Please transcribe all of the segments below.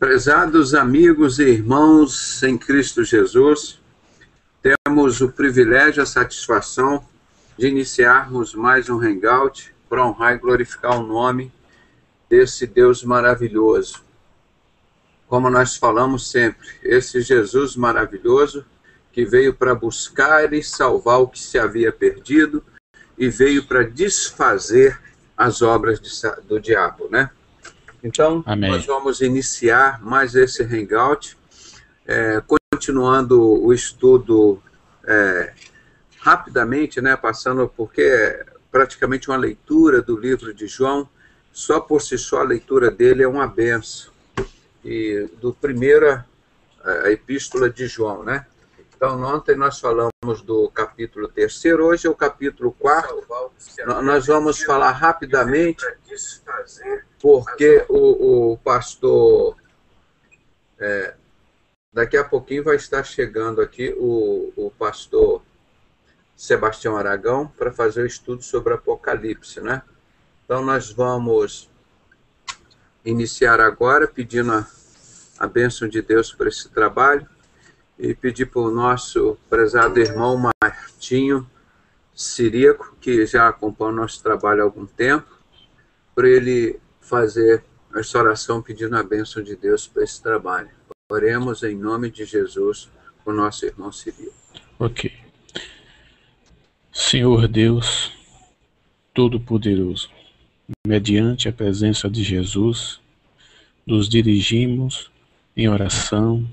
Prezados amigos e irmãos em Cristo Jesus, temos o privilégio e a satisfação de iniciarmos mais um Hangout para honrar e glorificar o nome desse Deus maravilhoso. Como nós falamos sempre, esse Jesus maravilhoso que veio para buscar e salvar o que se havia perdido e veio para desfazer as obras do diabo, né? Então, Amém. Nós vamos iniciar mais esse Hangout, continuando o estudo rapidamente, né, passando, porque é praticamente uma leitura do livro de João, só por si só a leitura dele é uma benção, e do primeiro a epístola de João, né? Então, ontem nós falamos do capítulo 3º, hoje é o capítulo 4º, nós vamos falar rapidamente, porque o pastor, daqui a pouquinho vai estar chegando aqui o pastor Sebastião Aragão para fazer o estudo sobre Apocalipse, né? Então, nós vamos iniciar agora pedindo a bênção de Deus por esse trabalho e pedir para o nosso prezado irmão Martinho Ciríaco, que já acompanha o nosso trabalho há algum tempo, para ele fazer essa oração pedindo a bênção de Deus para esse trabalho. Oremos em nome de Jesus com o nosso irmão Ciríaco. Ok. Senhor Deus Todo-Poderoso, mediante a presença de Jesus, nos dirigimos em oração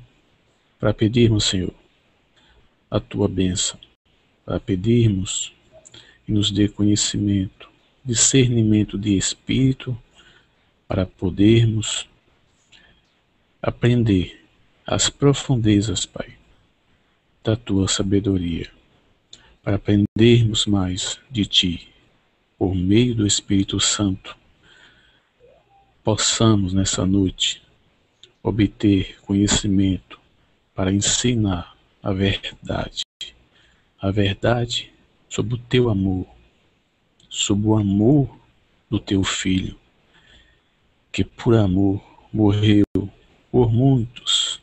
para pedirmos, Senhor, a Tua bênção, para pedirmos que nos dê conhecimento, discernimento de espírito, para podermos aprender as profundezas, Pai, da Tua sabedoria, para aprendermos mais de Ti, por meio do Espírito Santo, possamos nessa noite obter conhecimento para ensinar a verdade sobre o Teu amor, sobre o amor do Teu Filho, que por amor morreu por muitos,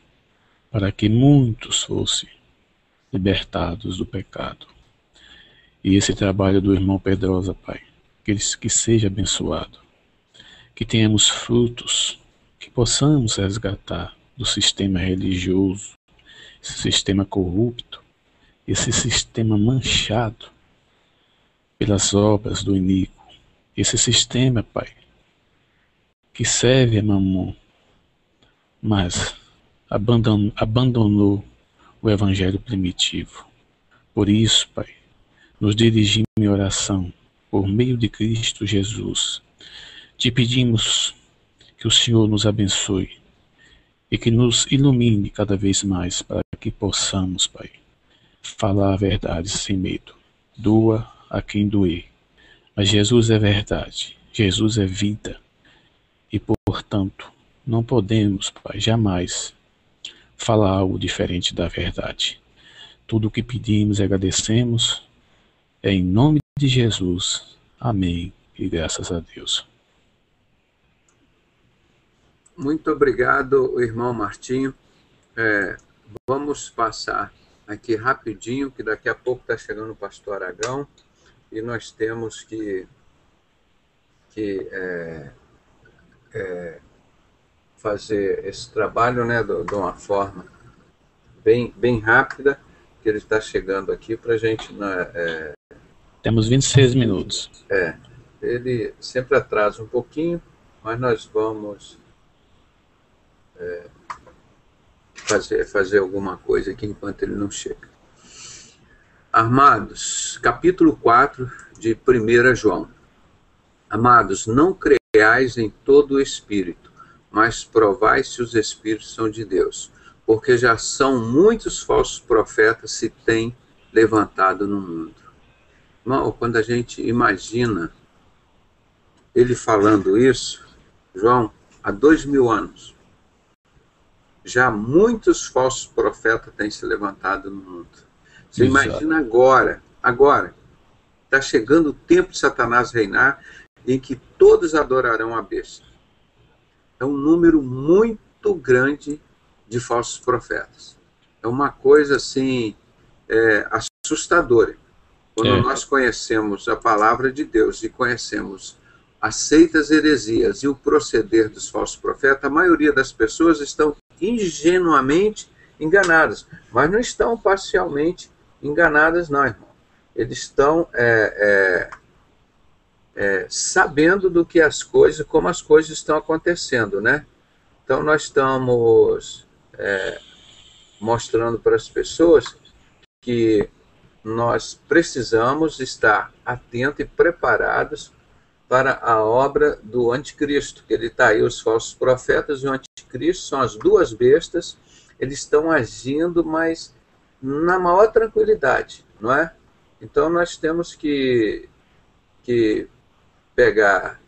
para que muitos fossem libertados do pecado. E esse trabalho do irmão Pedrosa, Pai, que seja abençoado, que tenhamos frutos, que possamos resgatar do sistema religioso, esse sistema corrupto, esse sistema manchado pelas obras do iníquo, esse sistema, Pai, que serve a Mamon, mas abandonou o evangelho primitivo. Por isso, Pai, nos dirigimos em oração por meio de Cristo Jesus. Te pedimos que o Senhor nos abençoe e que nos ilumine cada vez mais para que possamos, Pai, falar a verdade sem medo. Doa a quem doer. Mas Jesus é verdade, Jesus é vida. E, portanto, não podemos, Pai, jamais falar algo diferente da verdade. Tudo o que pedimos e agradecemos é em nome de Jesus. Amém. E graças a Deus. Muito obrigado, irmão Martinho. Vamos passar aqui rapidinho, que daqui a pouco está chegando o pastor Aragão, e nós temos que fazer esse trabalho, né, de uma forma bem rápida, que ele está chegando aqui para a gente... Temos 26 minutos. Ele sempre atrasa um pouquinho, mas nós vamos fazer alguma coisa aqui enquanto ele não chega. Amados, capítulo 4 de 1 João. Amados, não creais em todo o Espírito, mas provai se os Espíritos são de Deus, porque já são muitos falsos profetas se têm levantado no mundo. Irmão, quando a gente imagina ele falando isso, João, há 2000 anos, já muitos falsos profetas têm se levantado no mundo. Você imagina agora, está chegando o tempo de Satanás reinar, em que todos adorarão a besta. É um número muito muito grande de falsos profetas. É uma coisa assim assustadora. Quando nós conhecemos a palavra de Deus e conhecemos as seitas heresias e o proceder dos falsos profetas, a maioria das pessoas estão ingenuamente enganadas, mas não estão parcialmente enganadas, não, irmão. Eles estão sabendo do que as coisas, como as coisas estão acontecendo, né? Então nós estamos mostrando para as pessoas que nós precisamos estar atentos e preparados para a obra do anticristo, que ele está aí, os falsos profetas e o anticristo são as duas bestas, eles estão agindo, mas na maior tranquilidade, não é? Então nós temos que pegar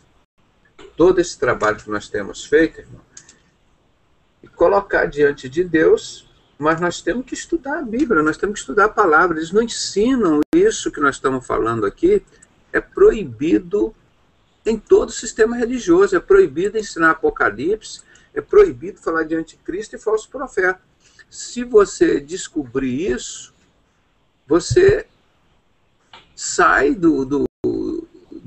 todo esse trabalho que nós temos feito, irmão, e colocar diante de Deus, mas nós temos que estudar a Bíblia, nós temos que estudar a palavra. Eles não ensinam isso que nós estamos falando aqui, é proibido em todo o sistema religioso, é proibido ensinar Apocalipse, é proibido falar de anticristo e falso profeta. Se você descobrir isso, você sai do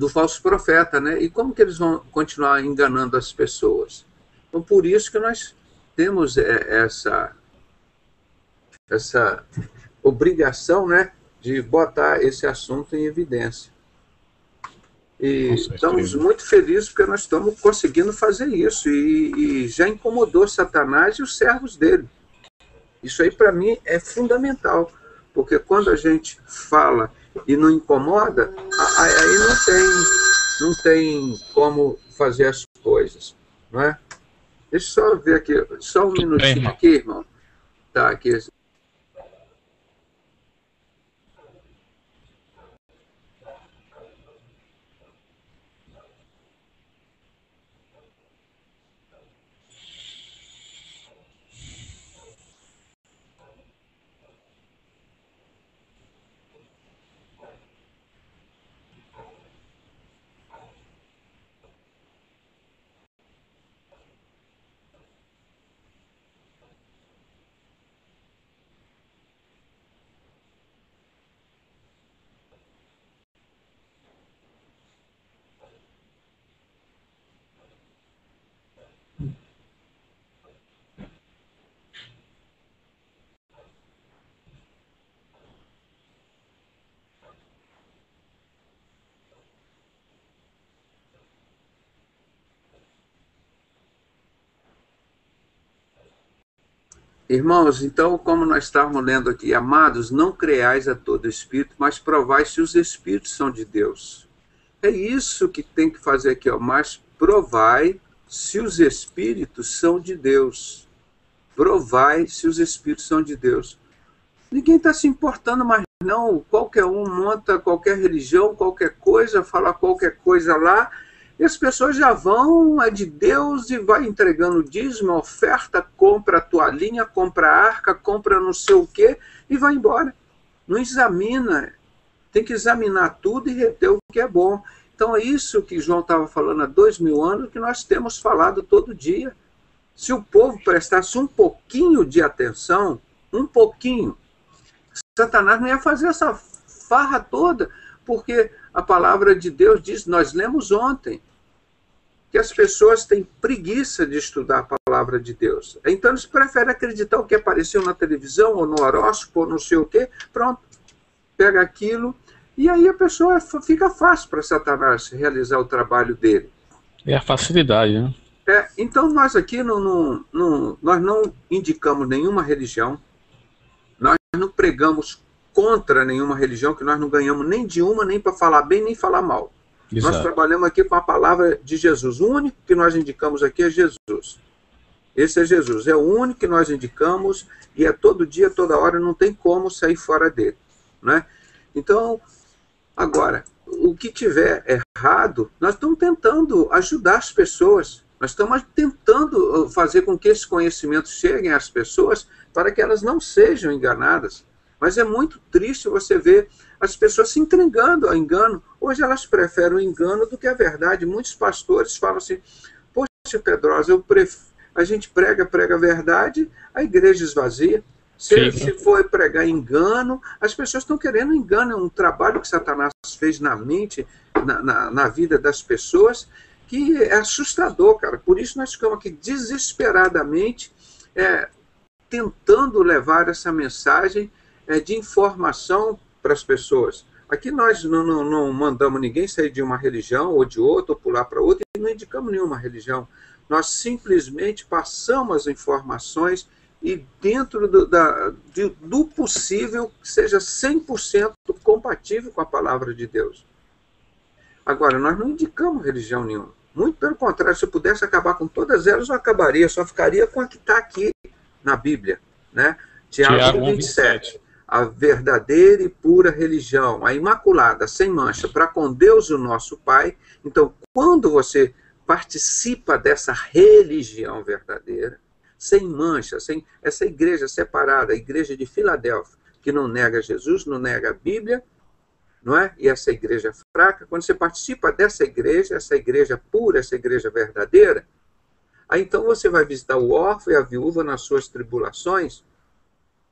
falso profeta, né? E como que eles vão continuar enganando as pessoas? Então, por isso que nós temos essa obrigação, né, de botar esse assunto em evidência. E estamos muito felizes porque nós estamos conseguindo fazer isso e já incomodou Satanás e os servos dele. Isso aí para mim é fundamental, porque quando a gente fala e não incomoda, aí não tem como fazer as coisas, não é? Deixa eu só ver aqui, só um minutinho aqui, irmão. Tá, aqui. Irmãos, então, como nós estávamos lendo aqui, amados, não creais a todo espírito, mas provai se os espíritos são de Deus. É isso que tem que fazer aqui, ó, mas provai se os espíritos são de Deus. Provai se os espíritos são de Deus. Ninguém está se importando mais não, qualquer um monta qualquer religião, qualquer coisa, fala qualquer coisa lá, e as pessoas já vão, é de Deus, e vai entregando dízimo, oferta, compra a toalhinha, compra a arca, compra não sei o quê, e vai embora. Não examina, tem que examinar tudo e reter o que é bom. Então é isso que João estava falando há 2000 anos, que nós temos falado todo dia. Se o povo prestasse um pouquinho de atenção, um pouquinho, Satanás não ia fazer essa farra toda, porque a palavra de Deus diz, nós lemos ontem, que as pessoas têm preguiça de estudar a palavra de Deus. Então eles preferem acreditar o que apareceu na televisão, ou no horóscopo, ou não sei o quê, pronto, pega aquilo, e aí a pessoa fica fácil para Satanás realizar o trabalho dele. É a facilidade, né? Então nós aqui nós não indicamos nenhuma religião, nós não pregamos contra nenhuma religião, que nós não ganhamos nem de uma, nem para falar bem, nem falar mal. Exato. Nós trabalhamos aqui com a palavra de Jesus. O único que nós indicamos aqui é Jesus. Esse é Jesus. É o único que nós indicamos e é todo dia, toda hora, não tem como sair fora dele. Né? Então, agora, o que tiver errado, nós estamos tentando ajudar as pessoas. Nós estamos tentando fazer com que esses conhecimentos cheguem às pessoas para que elas não sejam enganadas. Mas é muito triste você ver as pessoas se entregando ao engano. Hoje elas preferem o engano do que a verdade. Muitos pastores falam assim, poxa, Pedrosa, a gente prega a verdade, a igreja esvazia. Se for pregar engano, as pessoas estão querendo engano. É um trabalho que Satanás fez na mente, na vida das pessoas, que é assustador, cara. Por isso nós ficamos aqui desesperadamente tentando levar essa mensagem de informação para as pessoas. Aqui nós não mandamos ninguém sair de uma religião ou de outra, ou pular para outra, e não indicamos nenhuma religião. Nós simplesmente passamos as informações e dentro do possível que seja 100% compatível com a palavra de Deus. Agora, nós não indicamos religião nenhuma. Muito pelo contrário, se eu pudesse acabar com todas elas, eu acabaria, só ficaria com a que está aqui na Bíblia, né? Tiago 27. A verdadeira e pura religião, a imaculada, sem mancha, para com Deus o nosso Pai. Então, quando você participa dessa religião verdadeira, sem mancha, sem essa igreja separada, a igreja de Filadélfia, que não nega Jesus, não nega a Bíblia, não é? E essa igreja fraca, quando você participa dessa igreja, essa igreja pura, essa igreja verdadeira, aí então você vai visitar o órfão e a viúva nas suas tribulações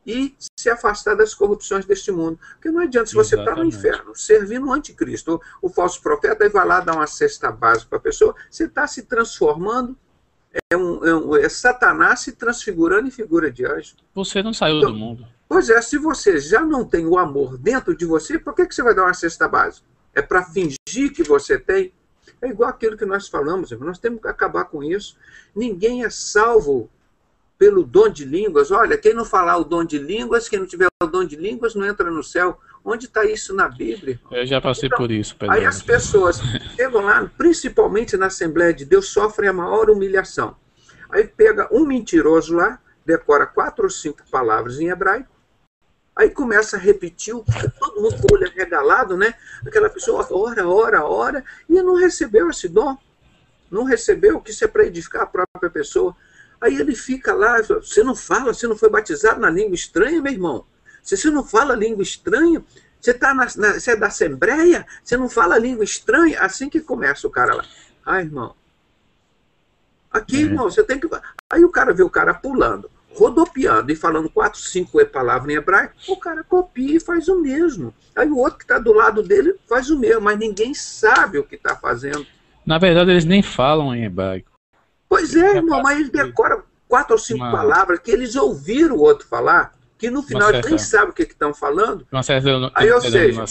e se afastar das corrupções deste mundo. Porque não adianta, se você está no inferno, servindo o anticristo, o falso profeta, aí vai lá dar uma cesta básica para a pessoa, você está se transformando, é Satanás se transfigurando em figura de anjo. Você não saiu do mundo. Pois é, se você já não tem o amor dentro de você, por que você vai dar uma cesta básica? É para fingir que você tem? É igual aquilo que nós falamos, irmão. Nós temos que acabar com isso. Ninguém é salvo pelo dom de línguas. Olha, quem não falar o dom de línguas, quem não tiver o dom de línguas, não entra no céu. Onde está isso na Bíblia? Eu já passei por isso, Pedro. Aí as pessoas chegam lá, principalmente na Assembleia de Deus, sofrem a maior humilhação. Aí pega um mentiroso lá, decora 4 ou 5 palavras em hebraico, aí começa a repetir, todo mundo com o olho arregalado, né? Aquela pessoa ora, e não recebeu esse dom. Não recebeu, que isso é para edificar a própria pessoa. Aí ele fica lá, você não fala, você não foi batizado na língua estranha, meu irmão? Se você não fala língua estranha, você, você é da Assembleia, você não fala língua estranha, assim que começa o cara lá. Irmão, aqui, irmão, você tem que... Aí o cara vê o cara pulando, rodopiando e falando 4, 5 palavras em hebraico, o cara copia e faz o mesmo. Aí o outro que está do lado dele faz o mesmo, mas ninguém sabe o que está fazendo. Na verdade, eles nem falam em hebraico. Pois é, irmão, mas ele decora 4 ou 5 palavras que eles ouviram o outro falar, que no final eles nem sabem o que estão falando. Uma certa aí, ou seja,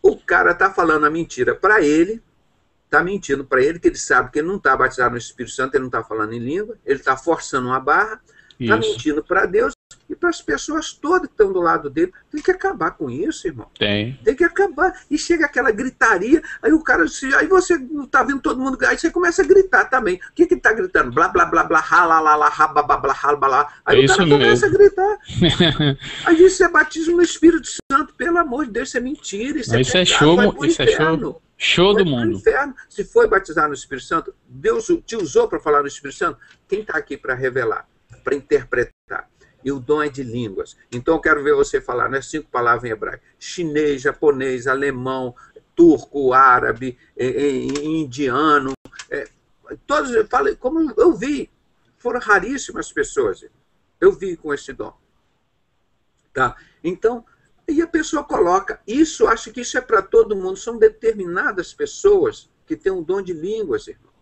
o cara está falando a mentira para ele, está mentindo para ele, que ele sabe que ele não está batizado no Espírito Santo, ele não está falando em língua, ele está forçando uma barra, está mentindo para Deus e para as pessoas todas que estão do lado dele. Tem que acabar com isso, irmão. Tem que acabar. E chega aquela gritaria, aí o cara, aí você não está vendo todo mundo, aí você começa a gritar também. O que ele está gritando? Blá, blá, blá, blá, ralalala, rabablá, rabalá. Aí o cara começa a gritar. Aí isso é batismo no Espírito Santo, pelo amor de Deus, isso é mentira. Isso é show, isso é show do mundo. Inferno. Se foi batizar no Espírito Santo, Deus te usou para falar no Espírito Santo, quem está aqui para revelar, para interpretar? E o dom é de línguas. Então eu quero ver você falar, né, 5 palavras em hebraico: chinês, japonês, alemão, turco, árabe, indiano. Todos, como eu vi, foram raríssimas pessoas. Eu vi com esse dom. Tá? Então, e a pessoa coloca, isso, acha que isso é para todo mundo. São determinadas pessoas que têm um dom de línguas, irmão.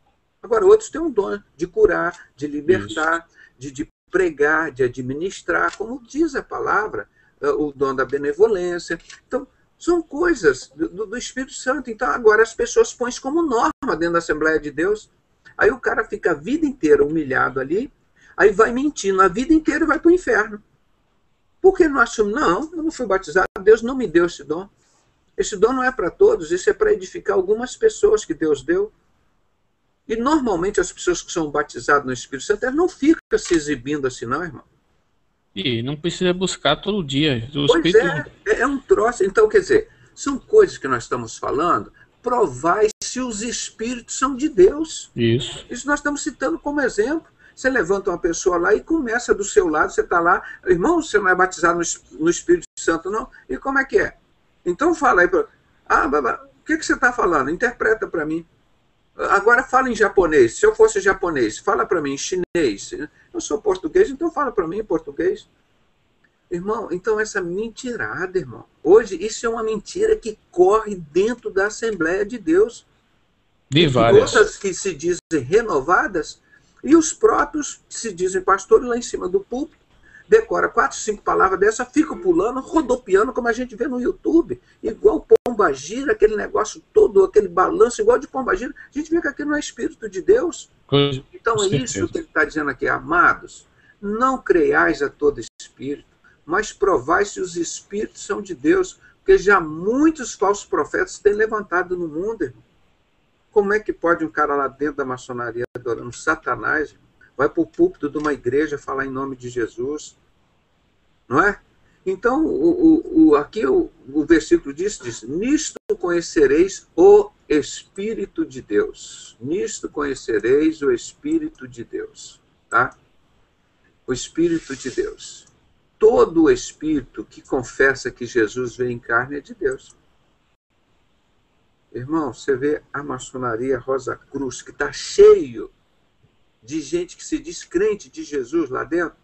Agora, outros têm um dom de curar, de libertar, de pregar, de administrar, como diz a palavra, o dom da benevolência. Então, são coisas do Espírito Santo. Então, agora as pessoas põem isso como norma dentro da Assembleia de Deus. Aí o cara fica a vida inteira humilhado ali, aí vai mentindo a vida inteira e vai para o inferno. Por que não assume? Não, eu não fui batizado, Deus não me deu esse dom. Esse dom não é para todos, isso é para edificar algumas pessoas que Deus deu. E normalmente as pessoas que são batizadas no Espírito Santo, elas não ficam se exibindo assim, não, irmão. E não precisa buscar todo dia. Pois é um troço. Então, quer dizer, são coisas que nós estamos falando, provai se os Espíritos são de Deus. Isso nós estamos citando como exemplo. Você levanta uma pessoa lá e começa do seu lado, você está lá, irmão, você não é batizado no Espírito Santo, não? E como é que é? Então fala aí, o que você está falando? Interpreta para mim. Agora fala em japonês. Se eu fosse japonês, fala para mim em chinês. Eu sou português, então fala para mim em português. Irmão, então essa mentirada, irmão. Hoje isso é uma mentira que corre dentro da Assembleia de Deus. De e várias. outras que se dizem renovadas, e os próprios que se dizem pastores lá em cima do púlpito, decora 4, 5 palavras dessa, fica pulando, rodopiando, como a gente vê no YouTube, igual pombagira, aquele negócio todo, aquele balanço igual de pombagira. A gente vê que aquilo não é Espírito de Deus. Então é isso que ele está dizendo aqui, amados, não creiais a todo espírito, mas provai se os espíritos são de Deus, porque já muitos falsos profetas têm levantado no mundo, irmão. Como é que pode um cara lá dentro da maçonaria adorando Satanás, vai para o púlpito de uma igreja falar em nome de Jesus? Não é? Então, aqui o versículo diz, nisto conhecereis o Espírito de Deus. Nisto conhecereis o Espírito de Deus. Tá? O Espírito de Deus. Todo o Espírito que confessa que Jesus veio em carne é de Deus. Irmão, você vê a maçonaria Rosa Cruz, que está cheio de gente que se diz crente de Jesus lá dentro.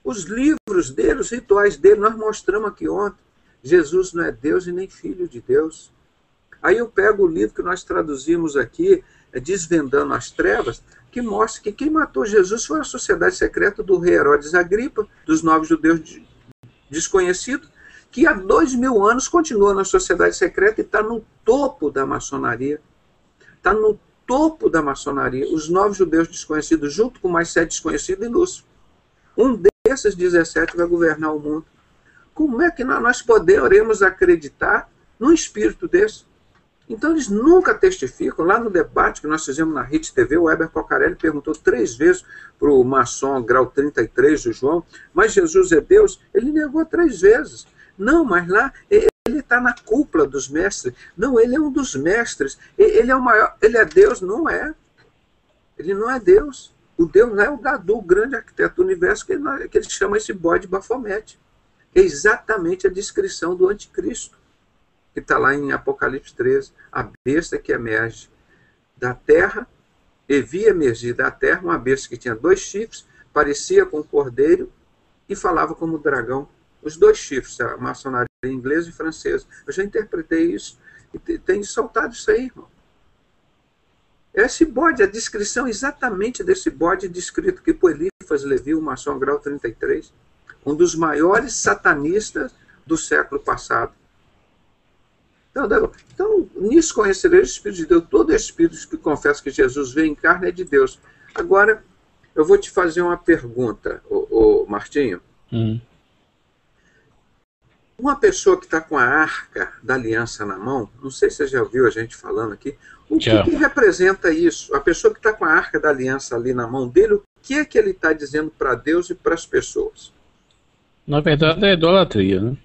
Os livros dele, os rituais dele, nós mostramos aqui ontem. Jesus não é Deus e nem filho de Deus. Aí eu pego o livro que nós traduzimos aqui, Desvendando as Trevas, que mostra que quem matou Jesus foi a sociedade secreta do rei Herodes Agripa, dos 9 judeus desconhecidos, que há 2000 anos continua na sociedade secreta e está no topo da maçonaria. Está no topo da maçonaria. Os 9 judeus desconhecidos, junto com mais 7 desconhecidos, e Lúcio. Um desses 17 vai governar o mundo. Como é que nós poderemos acreditar num espírito desse? Então eles nunca testificam. Lá no debate que nós fizemos na RIT TV, o Heber Cocarelli perguntou 3 vezes para o maçom grau 33 do João, mas Jesus é Deus? Ele negou 3 vezes. Não, mas lá ele está na cúpula dos mestres. Não, ele é um dos mestres. Ele é o maior. Ele é Deus? Não é. Ele não é Deus. O Deus não é o Gadu, o grande arquiteto do universo, que ele chama esse bode Bafomete. É exatamente a descrição do anticristo, que está lá em Apocalipse 13. A besta que emerge da terra, e vi emergir da terra uma besta que tinha 2 chifres, parecia com um cordeiro e falava como dragão. Os 2 chifres, a maçonaria inglesa e francesa. Eu já interpretei isso e tenho soltado isso aí, irmão. Esse bode, a descrição exatamente desse bode descrito aqui por Eliphas Levi, o maçom grau 33, um dos maiores satanistas do século passado. Então nisso conhecereis o Espírito de Deus. Todo espírito que confessa que Jesus veio em carne é de Deus. Agora, eu vou te fazer uma pergunta, Martinho. Uma pessoa que está com a arca da aliança na mão, não sei se você já ouviu a gente falando aqui, o que representa isso? A pessoa que está com a arca da aliança ali na mão dele, o que é que ele está dizendo para Deus e para as pessoas? Na verdade é idolatria, né?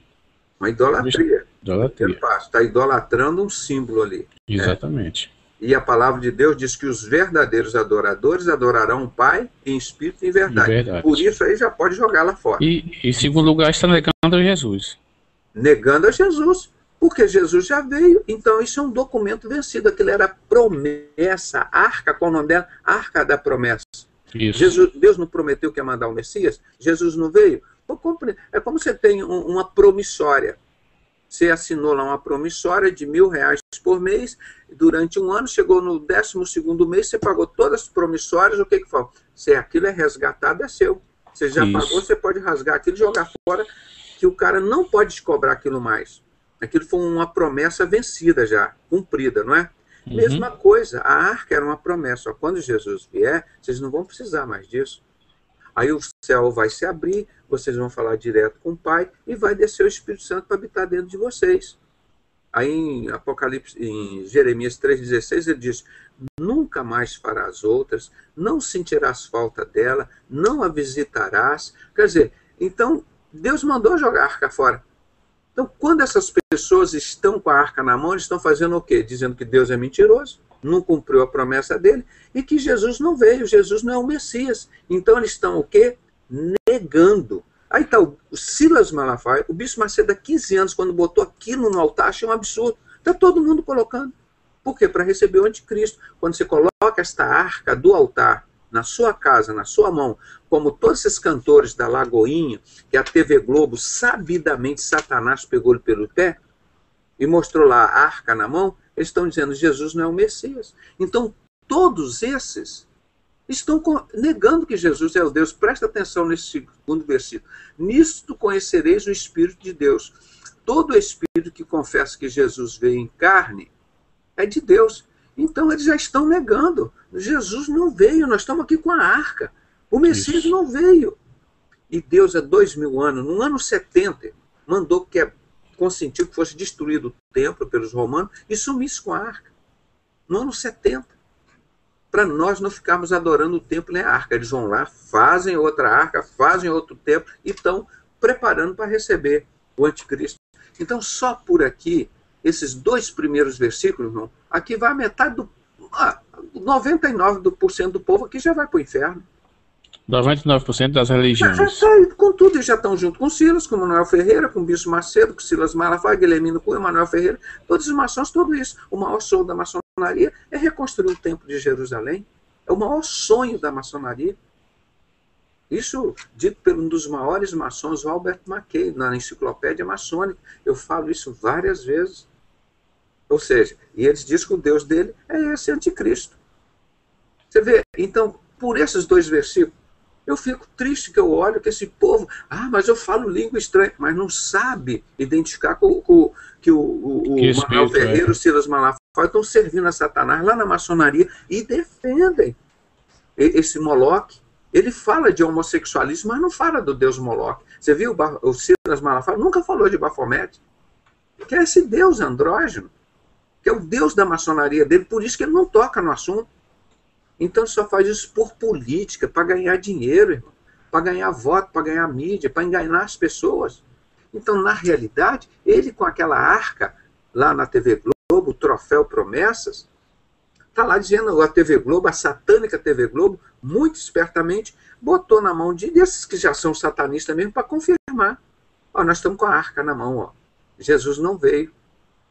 Uma idolatria. Idolatria. Ele está idolatrando um símbolo ali. Exatamente. E a palavra de Deus diz que os verdadeiros adoradores adorarão o Pai em espírito e em verdade. Por isso aí já pode jogar lá fora. E em segundo lugar está negando Jesus. Negando a Jesus, porque Jesus já veio, então isso é um documento vencido, aquilo era promessa, arca, qual é o nome dela? Arca da promessa. Isso. Deus não prometeu que ia mandar o Messias? Jesus não veio? É como você tem uma promissória, você assinou lá uma promissória de R$1.000 por mês, durante um ano, chegou no 12º mês, você pagou todas as promissórias, o que que fala? Se aquilo é resgatado, é seu. Você já pagou, você pode rasgar aquilo e jogar fora, que o cara não pode te cobrar aquilo mais. Aquilo foi uma promessa vencida já, cumprida, não é? Mesma coisa, a arca era uma promessa. Quando Jesus vier, vocês não vão precisar mais disso. Aí o céu vai se abrir, vocês vão falar direto com o Pai e vai descer o Espírito Santo para habitar dentro de vocês. Aí em Apocalipse, em Jeremias 3,16, ele diz: nunca mais farás outras, não sentirás falta dela, não a visitarás. Quer dizer, então Deus mandou jogar a arca fora. Então, quando essas pessoas estão com a arca na mão, eles estão fazendo o quê? Dizendo que Deus é mentiroso, não cumpriu a promessa dele, e que Jesus não veio, Jesus não é o Messias. Então, eles estão o quê? Negando. Aí está o Silas Malafaia, o Bispo Macedo há 15 anos, quando botou aquilo no altar, achei um absurdo. Está todo mundo colocando. Por quê? Para receber o anticristo. Quando você coloca esta arca do altar na sua casa, na sua mão, como todos esses cantores da Lagoinha, que a TV Globo, sabidamente, Satanás pegou-lhe pelo pé e mostrou lá a arca na mão, eles estão dizendo que Jesus não é o Messias. Então, todos esses estão negando que Jesus é o Deus. Presta atenção nesse segundo versículo. Nisto conhecereis o Espírito de Deus. Todo espírito que confessa que Jesus veio em carne é de Deus. Então eles já estão negando. Jesus não veio, nós estamos aqui com a arca. O Messias não veio. E Deus, há 2000 anos, no ano 70, mandou que consentiu que fosse destruído o templo pelos romanos e sumisse com a arca. No ano 70. Para nós não ficarmos adorando o templo nem a arca. Eles vão lá, fazem outra arca, fazem outro templo e estão preparando para receber o anticristo. Então, só por aqui, esses 2 primeiros versículos, irmão, aqui vai a metade do... 99% do povo aqui já vai para o inferno. 99% das religiões. Já está com tudo, eles já estão junto com Silas, com Manuel Ferreira, com Bispo Macedo, com Silas Malafaia, Guilhermino Cunha, Manuel Ferreira, todos os maçons, tudo isso. O maior sonho da maçonaria é reconstruir o templo de Jerusalém. É o maior sonho da maçonaria. Isso dito por um dos maiores maçons, o Albert Mackay, na enciclopédia maçônica. Eu falo isso várias vezes. Ou seja, e eles dizem que o Deus dele é esse anticristo. Você vê, então, por esses 2 versículos, eu fico triste que eu olho que esse povo, mas eu falo língua estranha, mas não sabe identificar que o Manuel Ferreira, o Silas Malafaia estão servindo a Satanás lá na maçonaria e defendem esse Moloque. Ele fala de homossexualismo, mas não fala do Deus Moloque. Você viu o Silas Malafaia? Nunca falou de Bafomete, que é esse Deus andrógeno, que é o Deus da maçonaria dele, por isso que ele não toca no assunto. Então ele só faz isso por política, para ganhar dinheiro, para ganhar voto, para ganhar mídia, para enganar as pessoas. Então, na realidade, ele com aquela arca lá na TV Globo, o troféu Promessas, está lá dizendo, a TV Globo, a satânica TV Globo, muito espertamente, botou na mão desses que já são satanistas mesmo, para confirmar. Nós estamos com a arca na mão. Jesus não veio.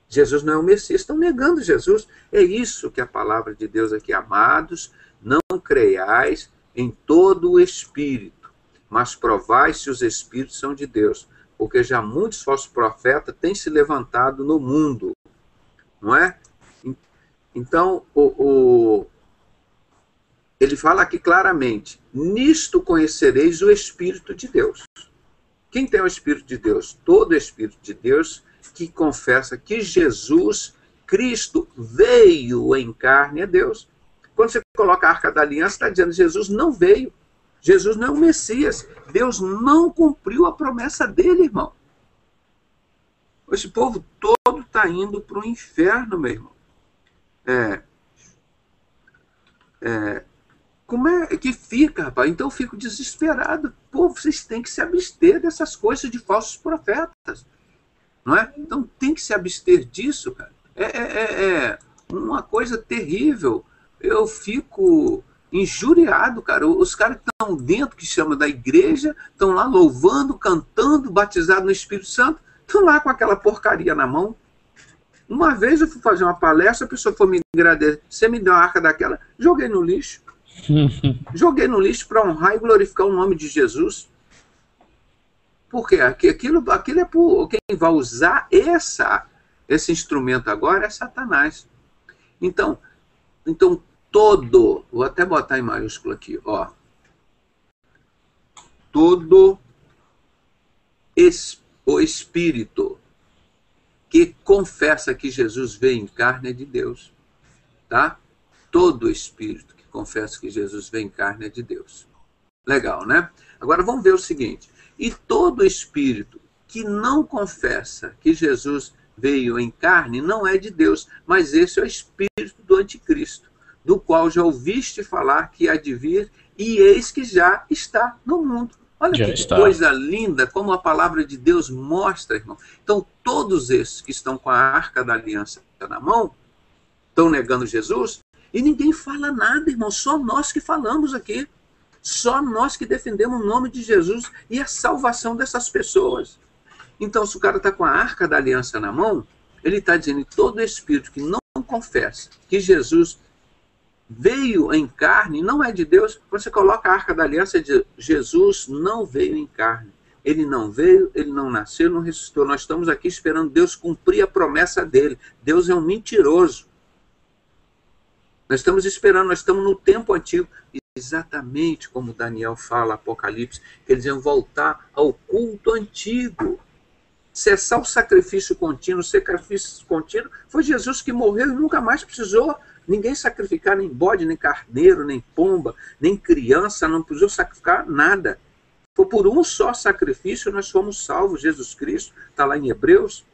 Jesus não é o Messias, estão negando Jesus. É isso que a palavra de Deus aqui, amados, não creiais em todo o espírito, mas provai se os espíritos são de Deus, porque já muitos falsos profetas têm se levantado no mundo, não é? Então, ele fala aqui claramente, nisto conhecereis o Espírito de Deus. Quem tem o Espírito de Deus? Todo o Espírito de Deus que confessa que Jesus Cristo veio em carne é Deus. Quando você coloca a Arca da Aliança, está dizendo que Jesus não veio. Jesus não é o Messias. Deus não cumpriu a promessa dele, irmão. Esse povo todo está indo para o inferno, meu irmão. Como é que fica, rapaz? Então eu fico desesperado. Pô, vocês têm que se abster dessas coisas de falsos profetas. Não é? Então tem que se abster disso, cara. É uma coisa terrível. Eu fico injuriado, cara. Os caras que estão dentro, que chama da igreja, estão lá louvando, cantando, batizados no Espírito Santo, estão lá com aquela porcaria na mão. Uma vez eu fui fazer uma palestra, a pessoa foi me agradecer, você me deu uma arca daquela, joguei no lixo. Joguei no lixo para honrar e glorificar o nome de Jesus. Porque aquilo é por quem vai usar esse instrumento agora é Satanás. Então todo, vou até botar em maiúsculo aqui, todo o espírito que confessa que Jesus veio em carne é de Deus, tá? Todo espírito que confessa que Jesus veio em carne é de Deus. Legal, né? Agora vamos ver o seguinte. E todo espírito que não confessa que Jesus veio em carne não é de Deus, mas esse é o espírito do anticristo, do qual já ouviste falar que há de vir, e eis que já está no mundo. Olha que coisa linda, como a palavra de Deus mostra, irmão. Então, todos esses que estão com a Arca da Aliança na mão, estão negando Jesus, e ninguém fala nada, irmão, só nós que falamos aqui. Só nós que defendemos o nome de Jesus e a salvação dessas pessoas. Então, se o cara está com a Arca da Aliança na mão, ele está dizendo que todo espírito que não confessa que Jesus veio em carne, não é de Deus, você coloca a Arca da Aliança e diz, Jesus não veio em carne. Ele não veio, ele não nasceu, não ressuscitou. Nós estamos aqui esperando Deus cumprir a promessa dele. Deus é um mentiroso. Nós estamos esperando, nós estamos no tempo antigo. Exatamente como Daniel fala, Apocalipse, que eles iam voltar ao culto antigo. Cessar o sacrifício contínuo. O sacrifício contínuo foi Jesus que morreu e nunca mais precisou ninguém sacrificar, nem bode, nem carneiro, nem pomba, nem criança, não precisou sacrificar nada. Foi por um só sacrifício nós fomos salvos, Jesus Cristo, está lá em Hebreus.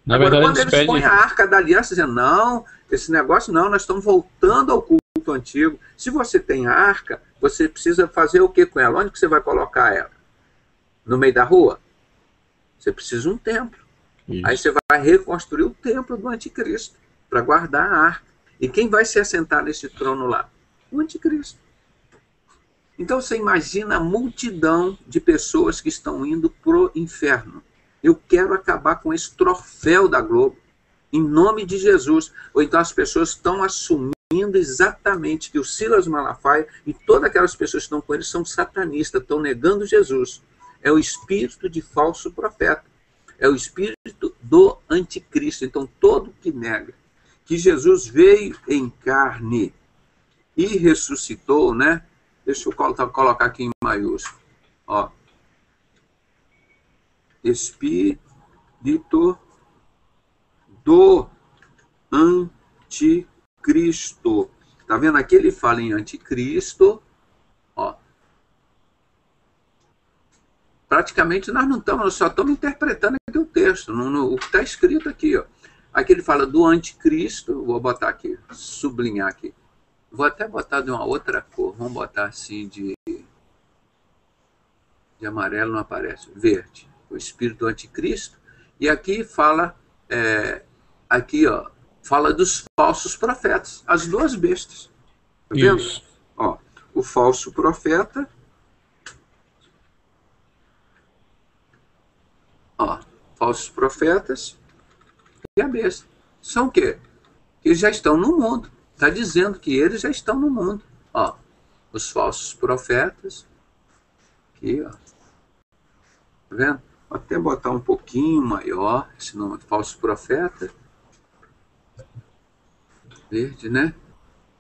Na Agora, verdade, quando eles põem a Arca da Aliança, dizendo, não, esse negócio não, nós estamos voltando ao culto antigo. Se você tem a arca, você precisa fazer o que com ela? Onde que você vai colocar ela? No meio da rua? Você precisa de um templo. Isso. Aí você vai reconstruir o templo do anticristo para guardar a arca. E quem vai se assentar nesse trono lá? O anticristo. Então você imagina a multidão de pessoas que estão indo pro inferno. Eu quero acabar com esse troféu da Globo, em nome de Jesus. Ou então as pessoas estão assumindo exatamente que o Silas Malafaia e todas aquelas pessoas que estão com ele são satanistas, estão negando Jesus. É o espírito de falso profeta. É o espírito do anticristo. Então todo que nega que Jesus veio em carne e ressuscitou, né? Deixa eu colocar aqui em maiúsculo. Ó. Espírito do anticristo. Tá vendo? Aqui ele fala em anticristo. Ó. Praticamente nós não estamos, nós só estamos interpretando aqui o texto. O que está escrito aqui, ó. Aqui ele fala do anticristo. Vou botar aqui, sublinhar aqui. Vou até botar de uma outra cor. Vamos botar assim de amarelo, não aparece. Verde. O espírito do anticristo. E aqui fala, aqui, ó, fala dos falsos profetas. As duas bestas. Tá vendo? Isso. Ó, o falso profeta. Ó, falsos profetas e a besta. São o quê? Eles já estão no mundo. Está dizendo que eles já estão no mundo. Ó, os falsos profetas. Aqui, ó. Tá vendo? Vou até botar um pouquinho maior esse nome de falso profeta. Verde, né?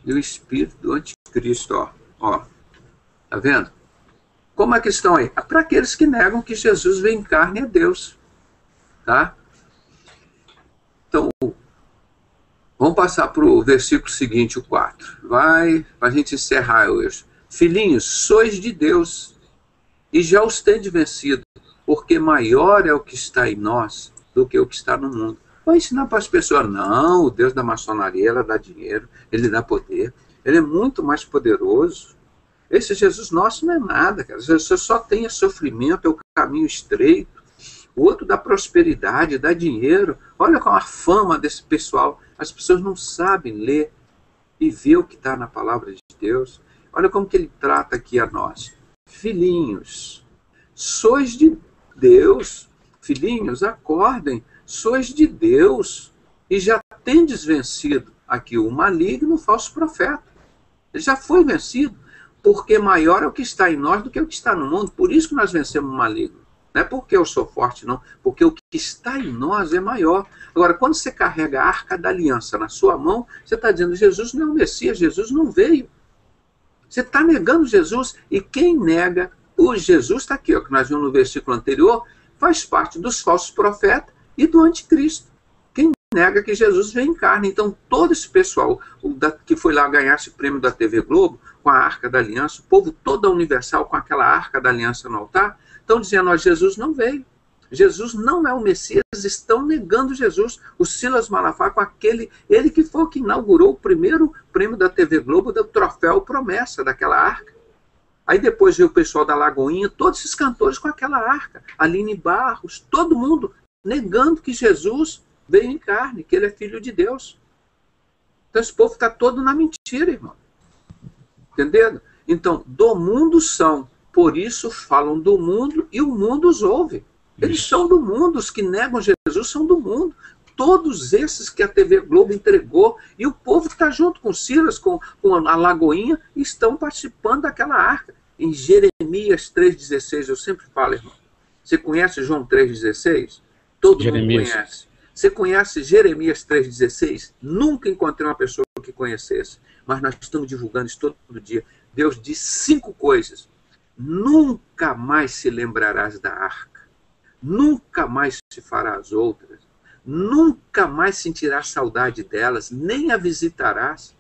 E o espírito do anticristo, ó. Ó. Tá vendo? Como é que estão aí? É para aqueles que negam que Jesus veio em carne é Deus. Tá? Então, vamos passar para o versículo seguinte, o 4. Vai, para a gente encerrar hoje. Filhinhos, sois de Deus, e já os tendes vencido, porque maior é o que está em nós do que o que está no mundo. Vai ensinar para as pessoas, não, o Deus da maçonaria, ela dá dinheiro, ele dá poder, ele é muito mais poderoso. Esse Jesus nosso não é nada, cara. Você só tem sofrimento, é o caminho estreito. O outro dá prosperidade, dá dinheiro. Olha com a fama desse pessoal. As pessoas não sabem ler e ver o que está na palavra de Deus. Olha como que ele trata aqui a nós. Filhinhos, sois de Deus. Filhinhos, acordem. Sois de Deus. E já tendes vencido aqui o maligno, o falso profeta. Ele já foi vencido. Porque maior é o que está em nós do que o que está no mundo. Por isso que nós vencemos o maligno. Não é porque eu sou forte, não. Porque o que está em nós é maior. Agora, quando você carrega a Arca da Aliança na sua mão, você está dizendo, Jesus não é o Messias, Jesus não veio. Você está negando Jesus. E quem nega o Jesus, está aqui, ó, que nós vimos no versículo anterior, faz parte dos falsos profetas e do anticristo. Quem nega que Jesus veio em carne. Então, todo esse pessoal que foi lá ganhar esse prêmio da TV Globo, com a Arca da Aliança, o povo todo universal com aquela Arca da Aliança no altar, estão dizendo, ó, Jesus não veio. Jesus não é o Messias, estão negando Jesus. O Silas Malafaia com aquele, ele que foi o que inaugurou o primeiro prêmio da TV Globo, do troféu Promessa, daquela arca. Aí depois veio o pessoal da Lagoinha, todos esses cantores com aquela arca. Aline Barros, todo mundo negando que Jesus veio em carne, que ele é filho de Deus. Então esse povo está todo na mentira, irmão. Entendendo? Então, do mundo são, por isso falam do mundo e o mundo os ouve. Eles são do mundo, os que negam Jesus são do mundo. todos esses que a TV Globo entregou, e o povo que está junto com Silas, com a Lagoinha, estão participando daquela arca. Em Jeremias 3,16, eu sempre falo, irmão, você conhece João 3,16? Todo Jeremias. mundo conhece. Você conhece Jeremias 3,16? Nunca encontrei uma pessoa que conhecesse, mas nós estamos divulgando isso todo dia. Deus diz 5 coisas. Nunca mais se lembrarás da arca, nunca mais se farás outras, nunca mais sentirás saudade delas, nem a visitarás.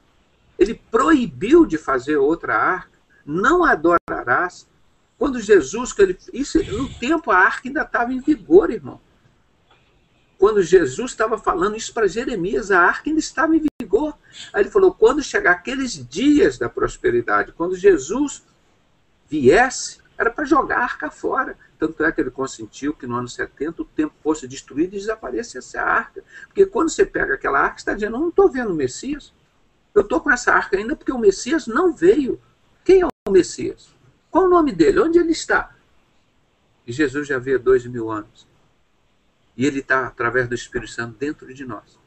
Ele proibiu de fazer outra arca, não adorarás. Quando Jesus, no tempo a arca ainda estava em vigor, irmão. Quando Jesus estava falando isso para Jeremias, a arca ainda estava em vigor. Aí ele falou, quando chegar aqueles dias da prosperidade, quando Jesus viesse, era para jogar a arca fora. Tanto é que ele consentiu que no ano 70 o templo fosse destruído e desaparecesse a arca. Porque quando você pega aquela arca, você está dizendo, eu não estou vendo o Messias. Eu estou com essa arca ainda porque o Messias não veio. Quem é o Messias? Qual o nome dele? Onde ele está? E Jesus já veio há 2000 anos. E ele está, através do Espírito Santo, dentro de nós.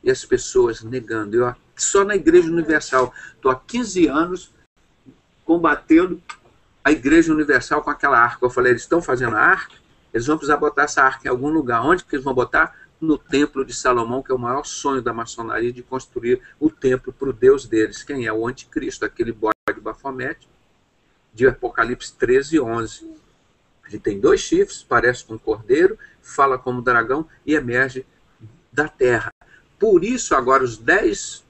E as pessoas negando. Eu, só na Igreja Universal, estou há 15 anos combatendo a Igreja Universal com aquela arca. Eu falei, eles estão fazendo a arca, eles vão precisar botar essa arca em algum lugar. Onde que eles vão botar? No Templo de Salomão, que é o maior sonho da maçonaria, de construir o templo para o Deus deles. Quem é? O anticristo, aquele bode de Bafomete, de Apocalipse 13:11. Ele tem 2 chifres, parece com um cordeiro, fala como dragão e emerge da terra. Por isso, agora, os 10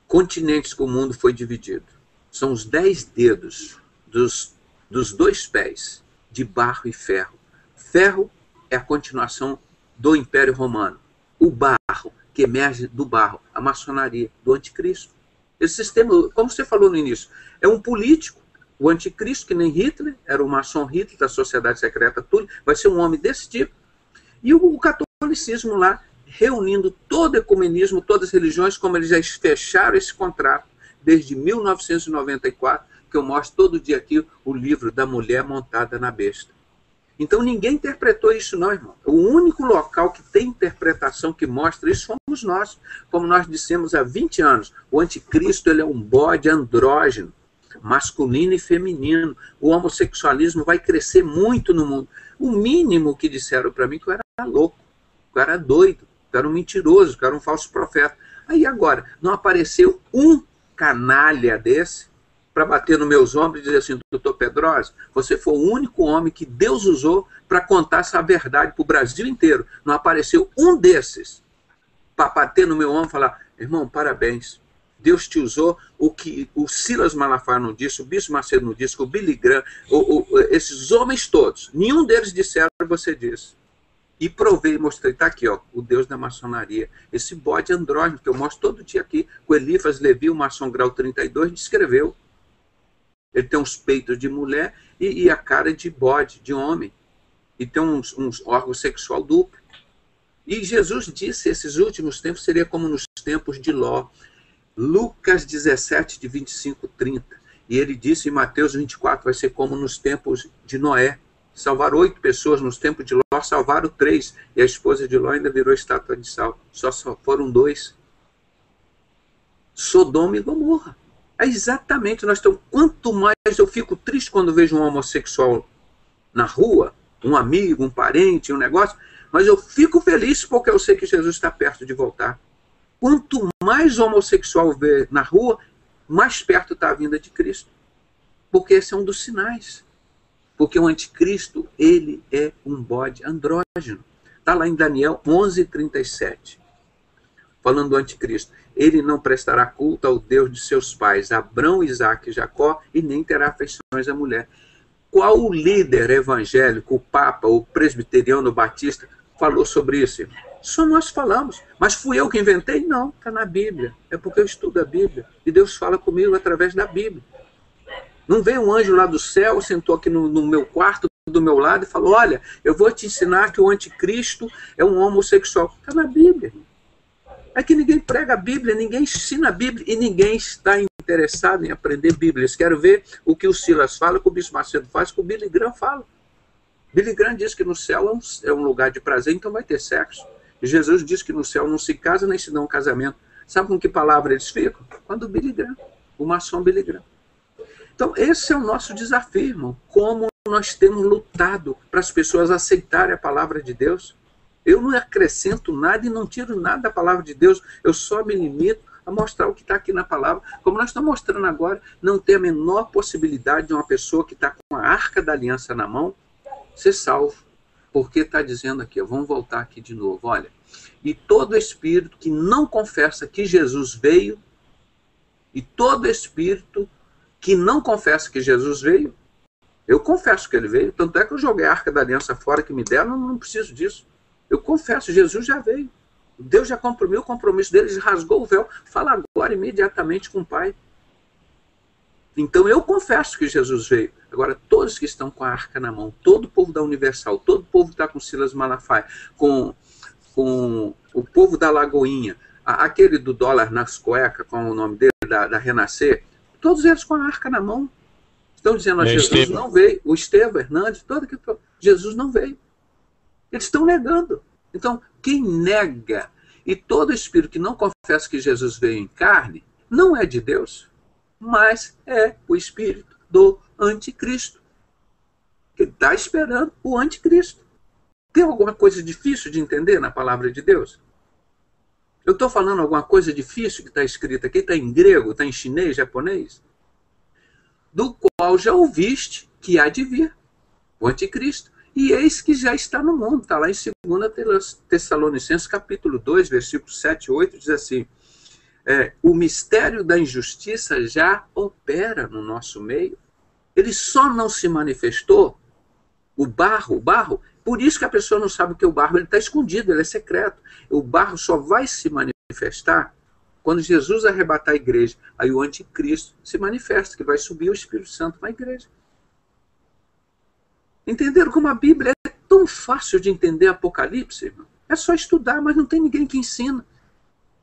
continentes que o mundo foi dividido. São os 10 dedos dos 2 pés, de barro e ferro. Ferro é a continuação do Império Romano. O barro, que emerge do barro, a maçonaria, do anticristo. Esse sistema, como você falou no início, é um político, o anticristo, que nem Hitler, era o maçom Hitler da Sociedade Secreta Túlio, vai ser um homem desse tipo. E o catolicismo lá, reunindo todo o ecumenismo, todas as religiões, como eles já fecharam esse contrato desde 1994, que eu mostro todo dia aqui o livro da mulher montada na besta. Então ninguém interpretou isso não, irmão. O único local que tem interpretação que mostra isso somos nós. Como nós dissemos há 20 anos, o anticristo ele é um bode andrógeno, masculino e feminino. O homossexualismo vai crescer muito no mundo. O mínimo que disseram para mim que eu era louco, que eu era doido, que eu era um mentiroso, que eu era um falso profeta. Aí agora, não apareceu um canalha desse para bater nos meus ombros e dizer assim, doutor Pedrosa, você foi o único homem que Deus usou para contar essa verdade para o Brasil inteiro. Não apareceu um desses para bater no meu ombro e falar, irmão, parabéns. Deus te usou o que o Silas Malafaia não disse, o Bispo Macedo não disse, o Billy Graham, esses homens todos, nenhum deles disseram o que você disse. E provei, mostrei, está aqui, ó, o Deus da maçonaria, esse bode andrógeno, que eu mostro todo dia aqui, o Elifas Levi, o maçom grau 32, descreveu. Ele tem uns peitos de mulher e a cara de bode, de homem. E tem uns órgãos sexual duplo. E Jesus disse, esses últimos tempos seria como nos tempos de Ló. Lucas 17, de 25, 30. E ele disse em Mateus 24, vai ser como nos tempos de Noé. Salvaram 8 pessoas, nos tempos de Ló salvaram 3. E a esposa de Ló ainda virou estátua de sal. Só foram 2. Sodoma e Gomorra. É exatamente, nós estamos, quanto mais eu fico triste quando vejo um homossexual na rua, um amigo, um parente, um negócio, mas eu fico feliz porque eu sei que Jesus está perto de voltar. Quanto mais homossexual vê na rua, mais perto está a vinda de Cristo. Porque esse é um dos sinais. Porque o anticristo, ele é um bode andrógeno. Está lá em Daniel 11:37. Falando do anticristo. Ele não prestará culto ao Deus de seus pais, Abrão, Isaque e Jacó, e nem terá afeições à mulher. Qual o líder evangélico, o Papa, o presbiteriano, o batista, falou sobre isso? Só nós falamos. Mas fui eu que inventei? Não, está na Bíblia. É porque eu estudo a Bíblia. E Deus fala comigo através da Bíblia. Não veio um anjo lá do céu, sentou aqui no meu quarto, do meu lado, e falou, olha, eu vou te ensinar que o anticristo é um homossexual. Está na Bíblia. É que ninguém prega a Bíblia, ninguém ensina a Bíblia e ninguém está interessado em aprender Bíblia. Eles querem ver o que o Silas fala, o que o Bispo Macedo faz, o que o Billy Graham fala. Billy Graham diz que no céu é um lugar de prazer, então vai ter sexo. E Jesus diz que no céu não se casa nem se dá um casamento. Sabe com que palavra eles ficam? Quando o Billy Graham, o maçom Billy Graham. Então esse é o nosso desafio, irmão. Como nós temos lutado para as pessoas aceitarem a palavra de Deus. Eu não acrescento nada e não tiro nada da palavra de Deus. Eu só me limito a mostrar o que está aqui na palavra. Como nós estamos mostrando agora, não tem a menor possibilidade de uma pessoa que está com a arca da aliança na mão ser salvo. Porque está dizendo aqui, vamos voltar aqui de novo, olha. E todo espírito que não confessa que Jesus veio, e todo espírito que não confessa que Jesus veio, eu confesso que ele veio, tanto é que eu joguei a arca da aliança fora que me deram, não preciso disso. Eu confesso, Jesus já veio. Deus já cumpriu o compromisso dele, rasgou o véu, fala agora imediatamente com o Pai. Então eu confesso que Jesus veio. Agora, todos que estão com a arca na mão, todo o povo da Universal, todo o povo que está com Silas Malafaia, com o povo da Lagoinha, aquele do dólar nas cuecas, com o nome dele, da Renascer, todos eles com a arca na mão. Estão dizendo, Jesus não veio. O Estevão, Hernandes, Jesus não veio. Eles estão negando. Então, quem nega, e todo espírito que não confessa que Jesus veio em carne, não é de Deus, mas é o espírito do anticristo. Que está esperando o anticristo. Tem alguma coisa difícil de entender na palavra de Deus? Eu estou falando alguma coisa difícil que está escrita aqui, está em grego, está em chinês, japonês? Do qual já ouviste que há de vir, o anticristo. E eis que já está no mundo, está lá em 2 Tessalonicenses, capítulo 2, versículos 7 e 8, diz assim, o mistério da injustiça já opera no nosso meio. Ele só não se manifestou, o barro, por isso que a pessoa não sabe o que é o barro, ele está escondido, ele é secreto. O barro só vai se manifestar quando Jesus arrebatar a igreja. Aí o anticristo se manifesta, que vai subir o Espírito Santo na igreja. Entenderam como a Bíblia é tão fácil de entender Apocalipse, irmão? É só estudar, mas não tem ninguém que ensina.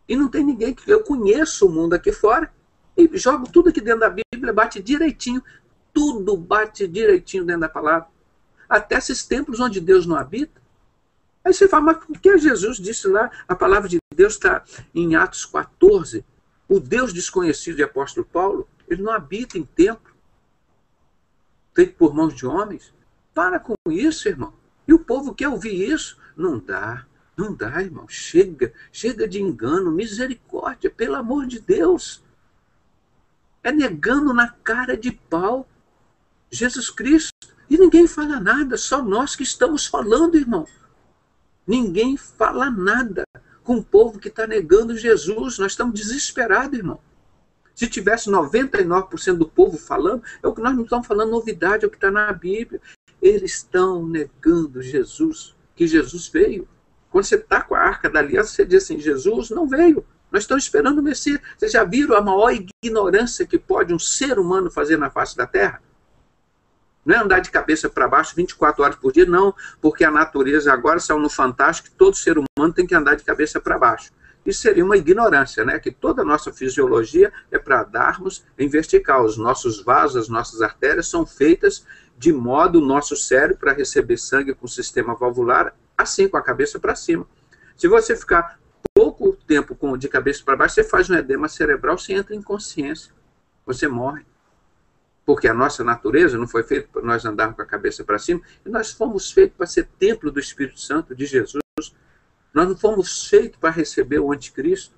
E não tem ninguém que... Eu conheço o mundo aqui fora e jogo tudo aqui dentro da Bíblia, bate direitinho. Tudo bate direitinho dentro da palavra. Até esses templos onde Deus não habita. Aí você fala, mas por que Jesus disse lá? A palavra de Deus está em Atos 14. O Deus desconhecido de apóstolo Paulo, ele não habita em templo feito por mãos de homens. Para com isso, irmão. E o povo quer ouvir isso? Não dá, irmão. Chega de engano, misericórdia, pelo amor de Deus. É negando na cara de pau Jesus Cristo. E ninguém fala nada, só nós que estamos falando, irmão. Ninguém fala nada com o povo que está negando Jesus. Nós estamos desesperados, irmão. Se tivesse 99% do povo falando, é o que nós não estamos falando novidade, é o que está na Bíblia. Eles estão negando Jesus, que Jesus veio. Quando você está com a arca da aliança, você diz assim, Jesus não veio. Nós estamos esperando o Messias. Vocês já viram a maior ignorância que pode um ser humano fazer na face da terra? Não é andar de cabeça para baixo 24 horas por dia, não, porque a natureza agora saiu no Fantástico que todo ser humano tem que andar de cabeça para baixo. Isso seria uma ignorância, né? Que toda a nossa fisiologia é para darmos em vertical. Os nossos vasos, as nossas artérias são feitas de modo o nosso cérebro para receber sangue com o sistema valvular, assim, com a cabeça para cima. Se você ficar pouco tempo de cabeça para baixo, você faz um edema cerebral, você entra em inconsciência, você morre. Porque a nossa natureza não foi feita para nós andarmos com a cabeça para cima, e nós fomos feitos para ser templo do Espírito Santo, de Jesus. Nós não fomos feitos para receber o anticristo.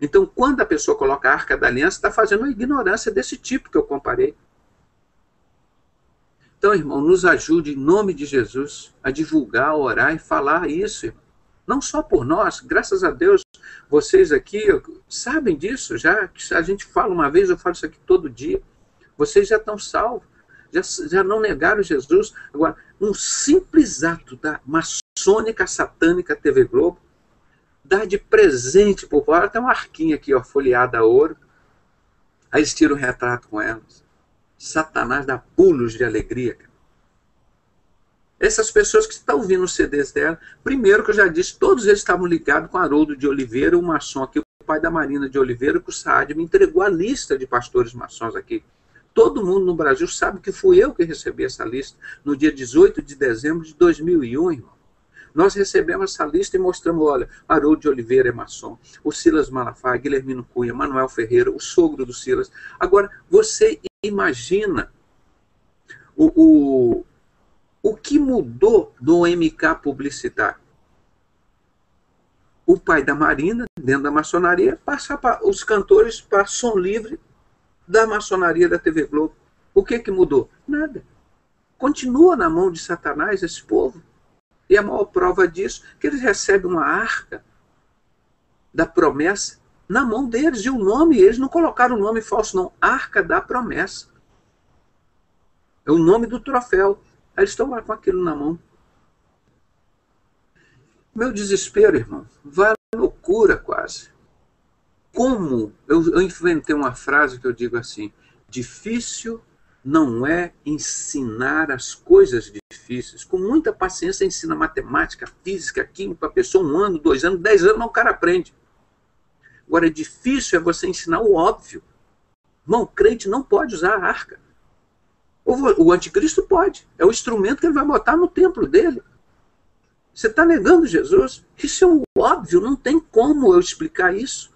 Então, quando a pessoa coloca a arca da aliança, está fazendo uma ignorância desse tipo que eu comparei. Então, irmão, nos ajude, em nome de Jesus, a divulgar, a orar e falar isso, irmão. Não só por nós, graças a Deus, vocês aqui sabem disso, já a gente fala uma vez, eu falo isso aqui todo dia. Vocês já estão salvos, já não negaram Jesus. Agora, um simples ato da maçônica satânica TV Globo, dar de presente por fora, tem uma arquinha aqui, ó, folheada a ouro, aí eles tiram o retrato com elas. Satanás dá pulos de alegria. Essas pessoas que estão ouvindo os CDs dela, primeiro que eu já disse, todos eles estavam ligados com Haroldo de Oliveira, o maçom aqui, o pai da Marina de Oliveira, que o Saad me entregou a lista de pastores maçons aqui. todo mundo no Brasil sabe que fui eu que recebi essa lista no dia 18 de dezembro de 2001, irmão. Nós recebemos essa lista e mostramos, olha, Haroldo de Oliveira é maçom, o Silas Malafaia, Guilhermino Cunha, Manuel Ferreira, o sogro do Silas. Agora, você imagina o que mudou no MK Publicitário? O pai da Marina, dentro da maçonaria, passa para os cantores para som livre da maçonaria da TV Globo. O que mudou? Nada. Continua na mão de Satanás esse povo. E a maior prova disso é que eles recebem uma arca da promessa na mão deles. E o nome, eles não colocaram o nome falso, não. Arca da promessa. É o nome do troféu. Aí eles estão lá com aquilo na mão. Meu desespero, irmão, vai à loucura quase. Como? Eu inventei uma frase que eu digo assim: difícil não é ensinar as coisas difíceis. Com muita paciência ensina matemática, física, química, a pessoa 1 ano, 2 anos, 10 anos, mas o cara aprende. Agora, difícil é você ensinar o óbvio. Irmão, o crente não pode usar a arca. O anticristo pode. É o instrumento que ele vai botar no templo dele. Você está negando Jesus? Isso é um óbvio, não tem como eu explicar isso.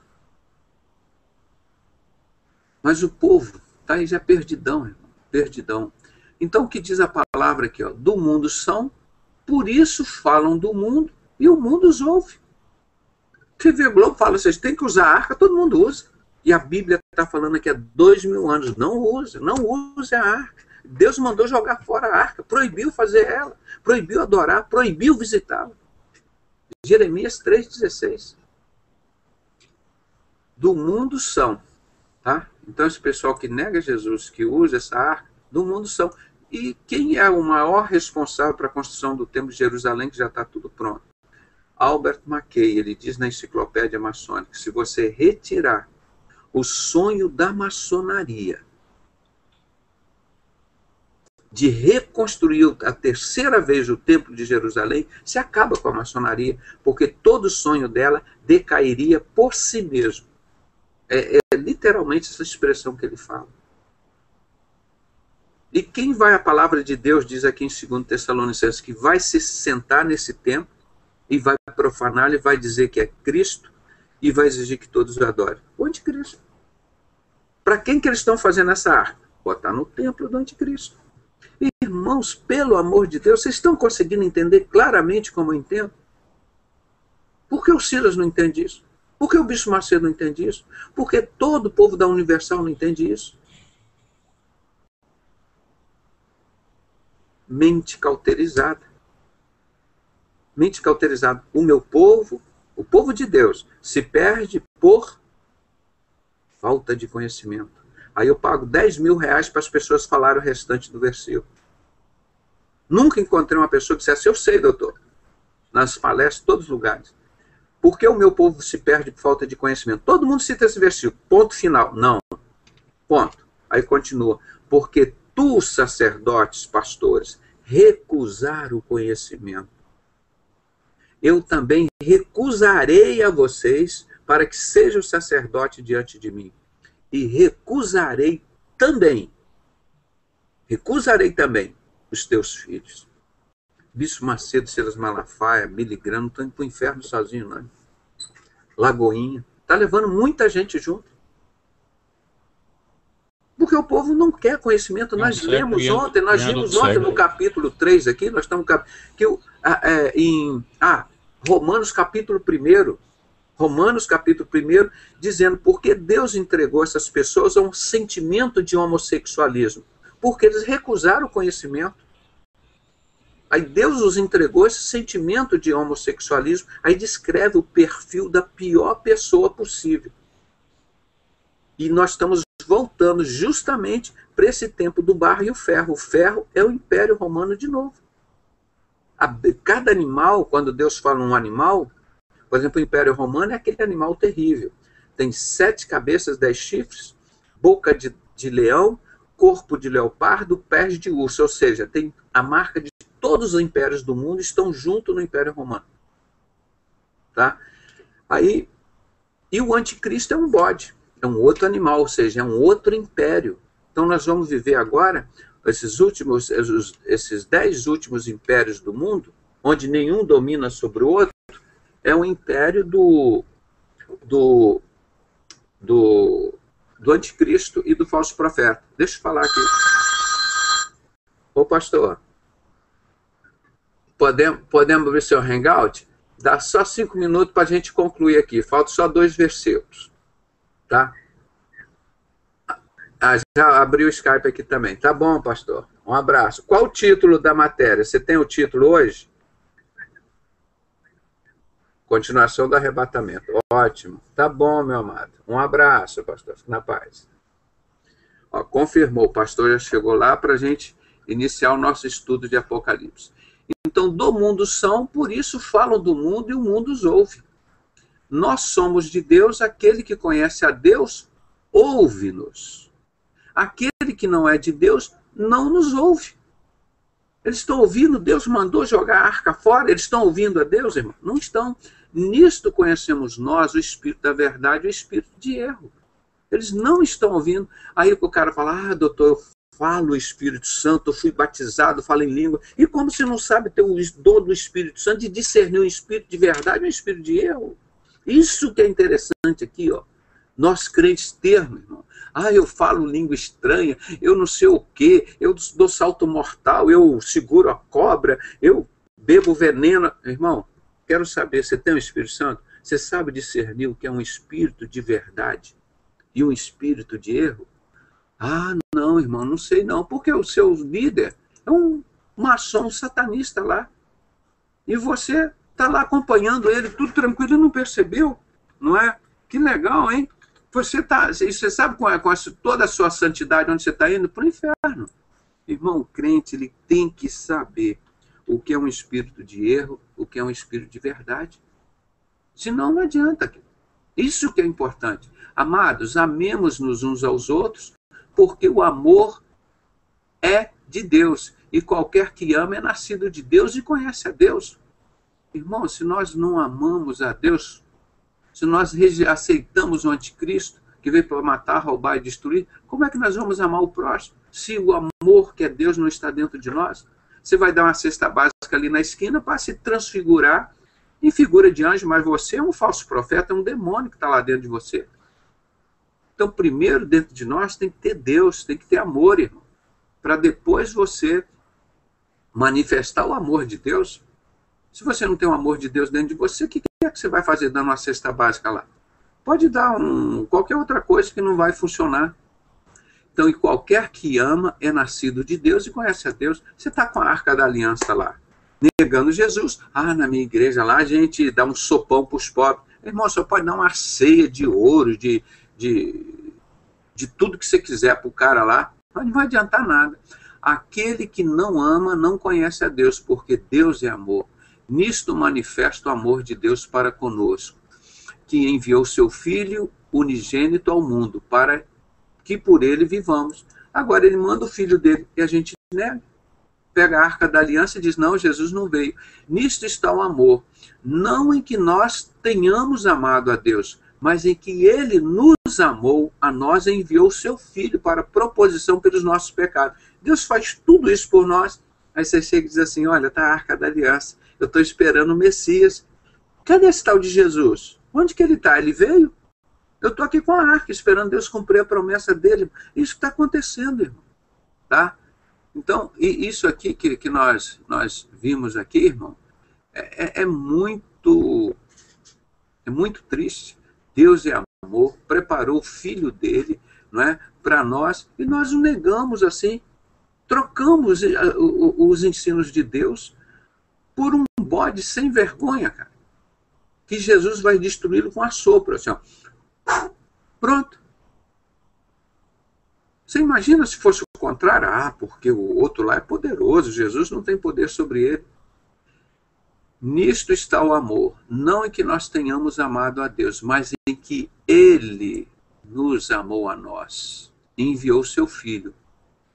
Mas o povo está aí já perdidão, irmão, perdidão. Então o que diz a palavra aqui? Ó, do mundo são, por isso falam do mundo e o mundo os ouve. TV Globo fala, vocês têm que usar a arca, todo mundo usa. E a Bíblia está falando aqui há 2000 anos, não use a arca. Deus mandou jogar fora a arca, proibiu fazer ela, proibiu adorar, proibiu visitá-la. Jeremias 3,16. Do mundo são, tá? Então esse pessoal que nega Jesus, que usa essa arca, do mundo são. E quem é o maior responsável para a construção do Templo de Jerusalém, que já está tudo pronto? Albert Mackay, ele diz na Enciclopédia Maçônica, se você retirar o sonho da maçonaria de reconstruir a terceira vez o Templo de Jerusalém, se acaba com a maçonaria, porque todo sonho dela decairia por si mesmo. É literalmente essa expressão que ele fala. E quem vai, a palavra de Deus diz aqui em 2 Tessalonicenses, que vai se sentar nesse templo e vai profanar e vai dizer que é Cristo e vai exigir que todos o adorem? O anticristo. Para quem que eles estão fazendo essa arca? Botar no templo do anticristo. Irmãos, pelo amor de Deus, vocês estão conseguindo entender claramente como eu entendo? Por que o Silas não entende isso? Por que o Bispo Macedo não entende isso? Por que todo o povo da Universal não entende isso? Mente cauterizada. Mente cauterizada. O meu povo, o povo de Deus, se perde por falta de conhecimento. Aí eu pago 10 mil reais para as pessoas falarem o restante do versículo. Nunca encontrei uma pessoa que dissesse, eu sei, doutor, nas palestras, em todos os lugares. Por que o meu povo se perde por falta de conhecimento? Todo mundo cita esse versículo, ponto final. Não, ponto. Aí continua, porque tu, sacerdotes, pastores, recusar o conhecimento, eu também recusarei a vocês para que seja o sacerdote diante de mim. E recusarei também os teus filhos. Bispo Macedo, Silas Malafaia, Billy Graham, não estão indo para o inferno sozinho, não. Lagoinha. Está levando muita gente junto. Porque o povo não quer conhecimento. Nós vimos ontem no capítulo 3 aqui, nós estamos Romanos capítulo 1, Romanos capítulo 1, dizendo porque Deus entregou essas pessoas a um sentimento de homossexualismo. Porque eles recusaram o conhecimento. Aí Deus os entregou esse sentimento de homossexualismo, aí descreve o perfil da pior pessoa possível. E nós estamos voltando justamente para esse tempo do barro e o ferro. O ferro é o Império Romano de novo. Cada animal, quando Deus fala um animal, por exemplo, o Império Romano é aquele animal terrível. Tem 7 cabeças, 10 chifres, boca de leão, corpo de leopardo, pés de urso. Ou seja, tem a marca de todos os impérios do mundo estão junto no Império Romano. Tá? Aí, e o anticristo é um bode, é um outro animal, ou seja, é um outro império. Então nós vamos viver agora esses 10 últimos impérios do mundo, onde nenhum domina sobre o outro, é o império do anticristo e do falso profeta. Deixa eu falar aqui. Ô pastor, podemos abrir seu hangout? Dá só 5 minutos para a gente concluir aqui. Faltam só 2 versículos. Tá? Já abri o Skype aqui também. Tá bom, pastor. Um abraço. Qual o título da matéria? Você tem o título hoje? Continuação do arrebatamento. Ótimo. Tá bom, meu amado. Um abraço, pastor. Fique na paz. Ó, confirmou. O pastor já chegou lá para a gente iniciar o nosso estudo de Apocalipse. Então, do mundo são, por isso falam do mundo e o mundo os ouve. Nós somos de Deus, aquele que conhece a Deus, ouve-nos. Aquele que não é de Deus, não nos ouve. Eles estão ouvindo, Deus mandou jogar a arca fora, eles estão ouvindo a Deus, irmão? Não estão. Nisto conhecemos nós o espírito da verdade e o espírito de erro. Eles não estão ouvindo. Aí o cara fala, doutor, eu falo o Espírito Santo, eu fui batizado, falo em língua. E como você não sabe ter o dom do Espírito Santo de discernir um espírito de verdade e um espírito de erro? Isso que é interessante aqui, ó. Nós crentes termos, irmão. Eu falo língua estranha, eu não sei o quê, eu dou salto mortal, eu seguro a cobra, eu bebo veneno. Irmão, quero saber, você tem o Espírito Santo? Você sabe discernir o que é um espírito de verdade e um espírito de erro? Não, irmão, não sei não, porque o seu líder é um maçom satanista lá. E você está lá acompanhando ele, tudo tranquilo, e não percebeu, não é? Que legal, hein? Você sabe com toda a sua santidade onde você está indo? Para o inferno. Irmão, o crente ele tem que saber o que é um espírito de erro, o que é um espírito de verdade. Senão não adianta. Isso que é importante. Amados, amemos-nos uns aos outros, porque o amor é de Deus. E qualquer que ama é nascido de Deus e conhece a Deus. Irmão, se nós não amamos a Deus, se nós aceitamos o anticristo, que veio para matar, roubar e destruir, como é que nós vamos amar o próximo? Se o amor que é Deus não está dentro de nós, você vai dar uma cesta básica ali na esquina para se transfigurar em figura de anjo, mas você é um falso profeta, é um demônio que está lá dentro de você. Então, primeiro, dentro de nós, tem que ter Deus, tem que ter amor, irmão, para depois você manifestar o amor de Deus. Se você não tem o amor de Deus dentro de você, o que é que você vai fazer dando uma cesta básica lá? Pode dar qualquer outra coisa que não vai funcionar. Então, e qualquer que ama é nascido de Deus e conhece a Deus. Você está com a Arca da Aliança lá, negando Jesus. Na minha igreja lá a gente dá um sopão para os pobres. Irmão, só pode dar uma ceia de ouro, de tudo que você quiser para o cara lá, mas não vai adiantar nada. Aquele que não ama não conhece a Deus, porque Deus é amor. Nisto manifesta o amor de Deus para conosco, que enviou seu Filho unigênito ao mundo, para que por ele vivamos. Agora ele manda o Filho dele e a gente nega. Pega a Arca da Aliança e diz, não, Jesus não veio. Nisto está o amor, não em que nós tenhamos amado a Deus, mas em que ele nos amou a nós e enviou seu Filho para proposição pelos nossos pecados. Deus faz tudo isso por nós. Aí você chega e diz assim, olha, está a Arca da Aliança, eu estou esperando o Messias. Cadê esse tal de Jesus? Onde que ele está? Ele veio? Eu estou aqui com a arca, esperando Deus cumprir a promessa dele. Isso está acontecendo, irmão. Tá? Então, isso aqui que nós vimos aqui, irmão, é muito triste. Deus é amor, preparou o Filho dele, não é, para nós, e nós o negamos assim. Trocamos os ensinos de Deus por um bode sem vergonha, cara. Que Jesus vai destruí-lo com assopro, assim, ó. Pronto. Você imagina se fosse o contrário? Porque o outro lá é poderoso, Jesus não tem poder sobre ele. Nisto está o amor, não em que nós tenhamos amado a Deus, mas em que ele nos amou a nós, e enviou seu Filho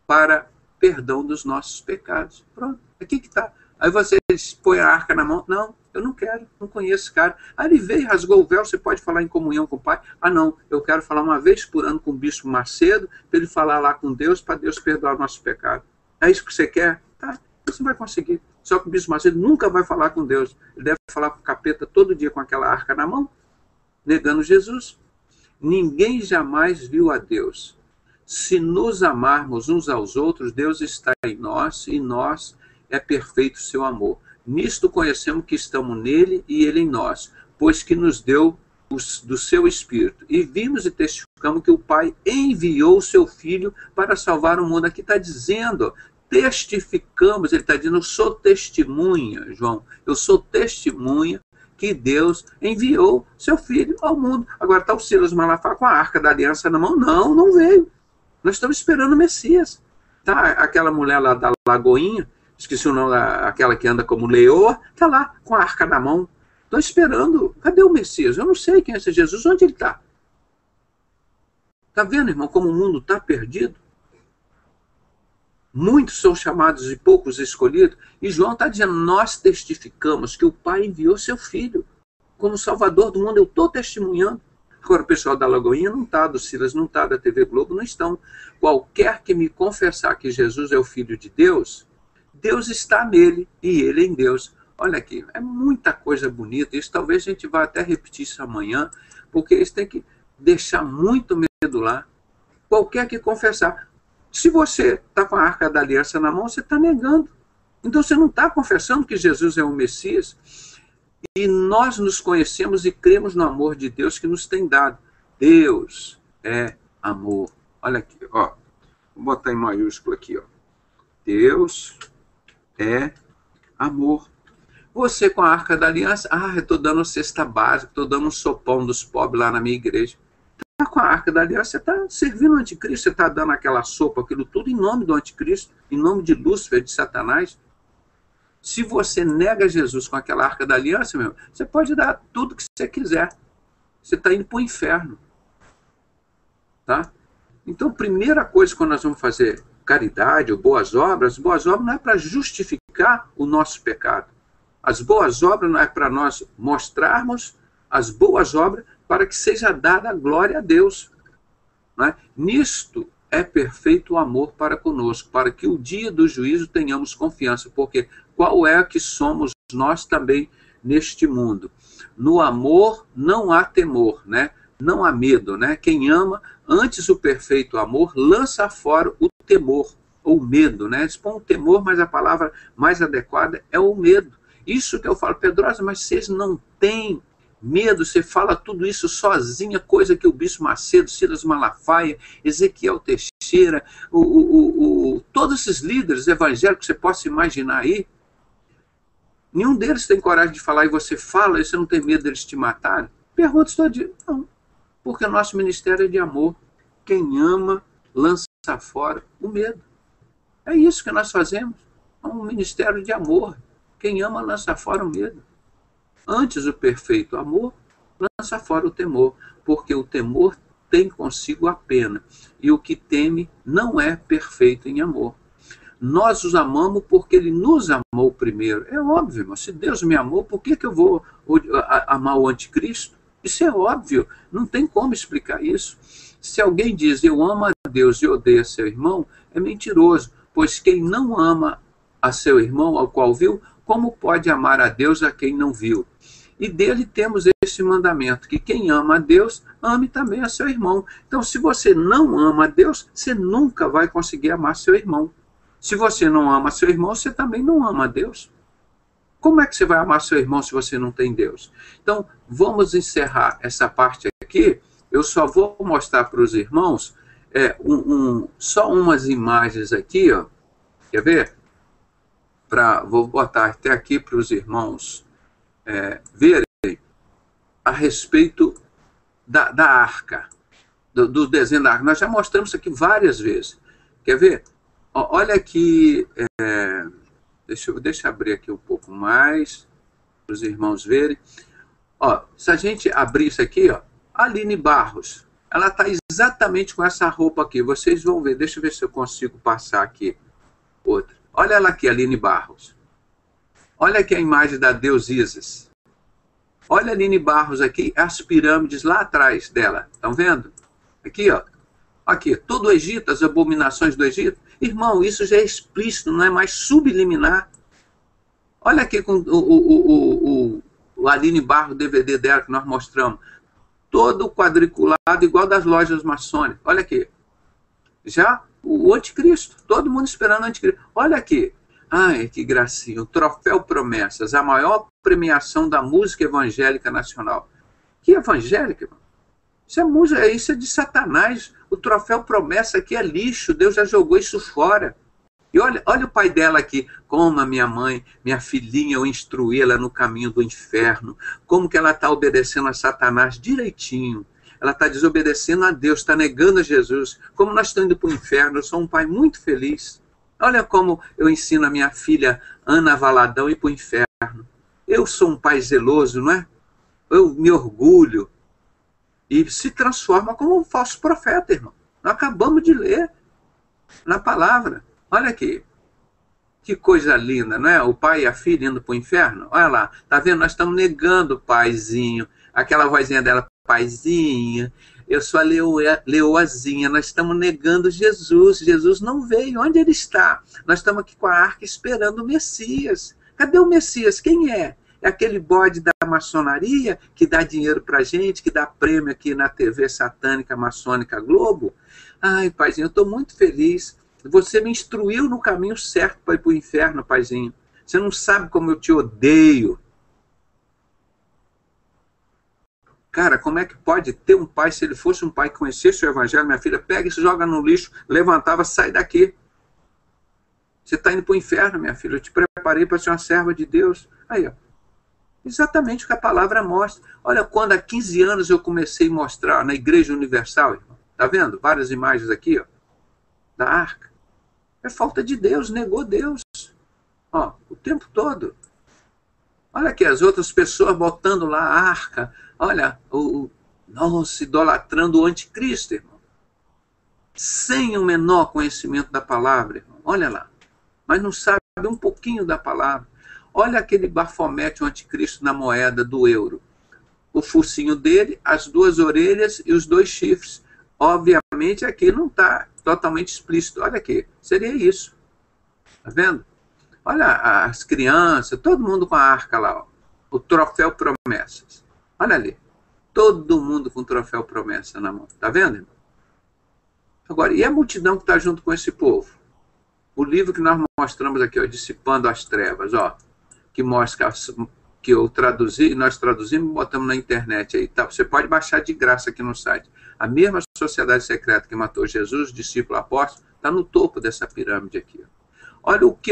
para perdão dos nossos pecados. Pronto, aqui que está. Aí você põe a arca na mão. Não, eu não quero, não conheço esse cara. Aí ele veio, rasgou o véu, você pode falar em comunhão com o Pai? Ah, não, eu quero falar uma vez por ano com o Bispo Macedo, para ele falar lá com Deus, para Deus perdoar o nosso pecado. É isso que você quer? Tá, você vai conseguir. Só que o Bispo Macedo nunca vai falar com Deus. Ele deve falar com o capeta todo dia com aquela arca na mão, negando Jesus. Ninguém jamais viu a Deus. Se nos amarmos uns aos outros, Deus está em nós e nós é perfeito o seu amor. Nisto conhecemos que estamos nele e ele em nós, pois que nos deu do seu Espírito. E vimos e testificamos que o Pai enviou o seu Filho para salvar o mundo. Aqui está dizendo, testificamos, ele está dizendo, eu sou testemunha, João, eu sou testemunha que Deus enviou seu Filho ao mundo. Agora está o Silas Malafaia com a Arca da Aliança na mão? Não, não veio. Nós estamos esperando o Messias. Tá, aquela mulher lá da Lagoinha, esqueci o nome, aquela que anda como leoa, está lá com a arca na mão. Estou esperando. Cadê o Messias? Eu não sei quem é esse Jesus. Onde ele está? Está vendo, irmão, como o mundo está perdido? Muitos são chamados e poucos escolhidos. E João está dizendo, nós testificamos que o Pai enviou seu Filho como Salvador do mundo. Eu estou testemunhando. Agora, o pessoal da Lagoinha não está, do Silas não está, da TV Globo não estão. Qualquer que me confessar que Jesus é o Filho de Deus, Deus está nele e ele em Deus. Olha aqui, é muita coisa bonita. Isso talvez a gente vá até repetir isso amanhã, porque eles têm que deixar muito medo lá. Qualquer que confessar. Se você está com a Arca da Aliança na mão, você está negando. Então você não está confessando que Jesus é o Messias. E nós nos conhecemos e cremos no amor de Deus que nos tem dado. Deus é amor. Olha aqui, ó. Vou botar em maiúsculo aqui, ó. Deus é amor. Você com a Arca da Aliança, eu estou dando cesta básica, estou dando um sopão dos pobres lá na minha igreja. Tá com a Arca da Aliança, você está servindo o anticristo, você está dando aquela sopa, aquilo tudo em nome do anticristo, em nome de Lúcifer, de Satanás. Se você nega Jesus com aquela Arca da Aliança, meu, você pode dar tudo que você quiser. Você está indo para o inferno. Tá? Então, primeira coisa quando nós vamos fazer caridade ou boas obras não é para justificar o nosso pecado. As boas obras não é para nós mostrarmos as boas obras para que seja dada a glória a Deus. Não é? Nisto é perfeito o amor para conosco, para que o dia do juízo tenhamos confiança, porque qual é que somos nós também neste mundo? No amor não há temor, né? Não há medo, né? Quem ama, antes o perfeito amor, lança fora o temor, ou medo, né? Eles põem o temor, mas a palavra mais adequada é o medo. Isso que eu falo, Pedrosa, mas vocês não têm medo, você fala tudo isso sozinha, coisa que o Bispo Macedo, Silas Malafaia, Ezequiel Teixeira, todos esses líderes evangélicos que você possa imaginar aí, nenhum deles tem coragem de falar e você fala e você não tem medo deles te matarem? Pergunta, estou dizendo, não, porque o nosso ministério é de amor. Quem ama, lança fora o medo. É isso que nós fazemos, é um ministério de amor. Quem ama, lança fora o medo. Antes o perfeito amor, lança fora o temor, porque o temor tem consigo a pena, e o que teme não é perfeito em amor. Nós os amamos porque ele nos amou primeiro. É óbvio, irmão, se Deus me amou, por que eu vou amar o anticristo? Isso é óbvio, não tem como explicar isso. Se alguém diz, eu amo a Deus e odeio a seu irmão, é mentiroso, pois quem não ama a seu irmão, ao qual viu, como pode amar a Deus a quem não viu? E dele temos esse mandamento, que quem ama a Deus, ame também a seu irmão. Então, se você não ama a Deus, você nunca vai conseguir amar seu irmão. Se você não ama seu irmão, você também não ama a Deus. Como é que você vai amar seu irmão se você não tem Deus? Então, vamos encerrar essa parte aqui. Eu só vou mostrar para os irmãos só umas imagens aqui, ó. Quer ver? Vou botar até aqui para os irmãos verem a respeito da arca, do desenho da arca. Nós já mostramos isso aqui várias vezes. Quer ver? Olha aqui, deixa eu abrir aqui um pouco mais, para os irmãos verem. Ó, se a gente abrir isso aqui, ó, a Aline Barros, ela está exatamente com essa roupa aqui. Vocês vão ver, deixa eu ver se eu consigo passar aqui outra. Olha ela aqui, Aline Barros. Olha aqui a imagem da deusa Ísis. Olha a Aline Barros aqui, as pirâmides lá atrás dela. Estão vendo? Aqui, ó. Aqui, todo o Egito, as abominações do Egito. Irmão, isso já é explícito, não é mais subliminar. Olha aqui com o Aline Barros, DVD dela que nós mostramos. Todo quadriculado, igual das lojas maçônicas. Olha aqui. Já o anticristo. Todo mundo esperando o anticristo. Olha aqui. Ai, que gracinha. O Troféu Promessas, a maior premiação da música evangélica nacional. Que evangélica, irmão? Isso é música, isso é de Satanás. O Troféu Promessa aqui é lixo. Deus já jogou isso fora. E olha o pai dela aqui, como a minha mãe, minha filhinha, eu instruí ela no caminho do inferno, como que ela está obedecendo a Satanás direitinho, ela está desobedecendo a Deus, está negando a Jesus, como nós estamos indo para o inferno, eu sou um pai muito feliz. Olha como eu ensino a minha filha Ana Valadão a ir para o inferno. Eu sou um pai zeloso, não é? Eu me orgulho. E se transforma como um falso profeta, irmão. Nós acabamos de ler na palavra. Olha aqui, que coisa linda, não é? O pai e a filha indo para o inferno. Olha lá, tá vendo? Nós estamos negando o paizinho. Aquela vozinha dela, paizinha, eu sou a leoazinha. Nós estamos negando Jesus. Jesus não veio. Onde ele está? Nós estamos aqui com a arca esperando o Messias. Cadê o Messias? Quem é? É aquele bode da maçonaria que dá dinheiro para gente, que dá prêmio aqui na TV satânica, maçônica Globo? Ai, paizinho, eu estou muito feliz. Você me instruiu no caminho certo para ir para o inferno, paizinho. Você não sabe como eu te odeio. Cara, como é que pode ter um pai, se ele fosse um pai que conhecesse o evangelho, minha filha, pega e se joga no lixo, levantava, sai daqui. Você está indo para o inferno, minha filha. Eu te preparei para ser uma serva de Deus. Aí, ó. Exatamente o que a palavra mostra. Olha, quando há 15 anos eu comecei a mostrar na Igreja Universal, irmão. Tá vendo? Várias imagens aqui, ó, da arca. É falta de Deus, negou Deus. Ó, o tempo todo. Olha aqui, as outras pessoas botando lá a arca. Olha, nossa, idolatrando o anticristo, irmão. Sem o menor conhecimento da palavra, irmão. Olha lá. Mas não sabe um pouquinho da palavra. Olha aquele Bafomete, o anticristo, na moeda do euro. O focinho dele, as duas orelhas e os dois chifres. Obviamente aqui não está totalmente explícito. Olha aqui, seria isso. Tá vendo? Olha as crianças, todo mundo com a arca lá. Ó. O Troféu Promessas. Olha ali. Todo mundo com o Troféu Promessa na mão. Tá vendo, irmão? Agora, e a multidão que está junto com esse povo? O livro que nós mostramos aqui, ó, Dissipando as Trevas, ó, que mostra que eu traduzi, nós traduzimos e botamos na internet aí, tá? Você pode baixar de graça aqui no site. A mesma sociedade secreta que matou Jesus, discípulo apóstolo, está no topo dessa pirâmide aqui. Ó. Olha o que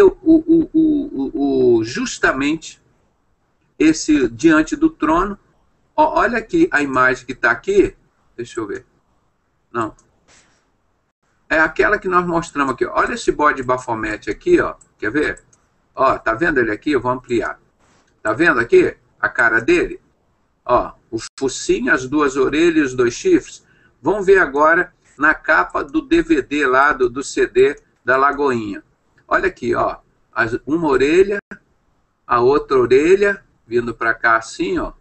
justamente esse diante do trono. Ó, olha aqui a imagem que está aqui. Deixa eu ver. Não. É aquela que nós mostramos aqui. Olha esse bode Bafomete aqui, ó. Quer ver? Ó, tá vendo ele aqui? Eu vou ampliar. Tá vendo aqui a cara dele? Ó, o focinho, as duas orelhas, os dois chifres. Vamos ver agora na capa do DVD lá, do CD da Lagoinha. Olha aqui, ó. Uma orelha, a outra orelha, vindo para cá assim, ó.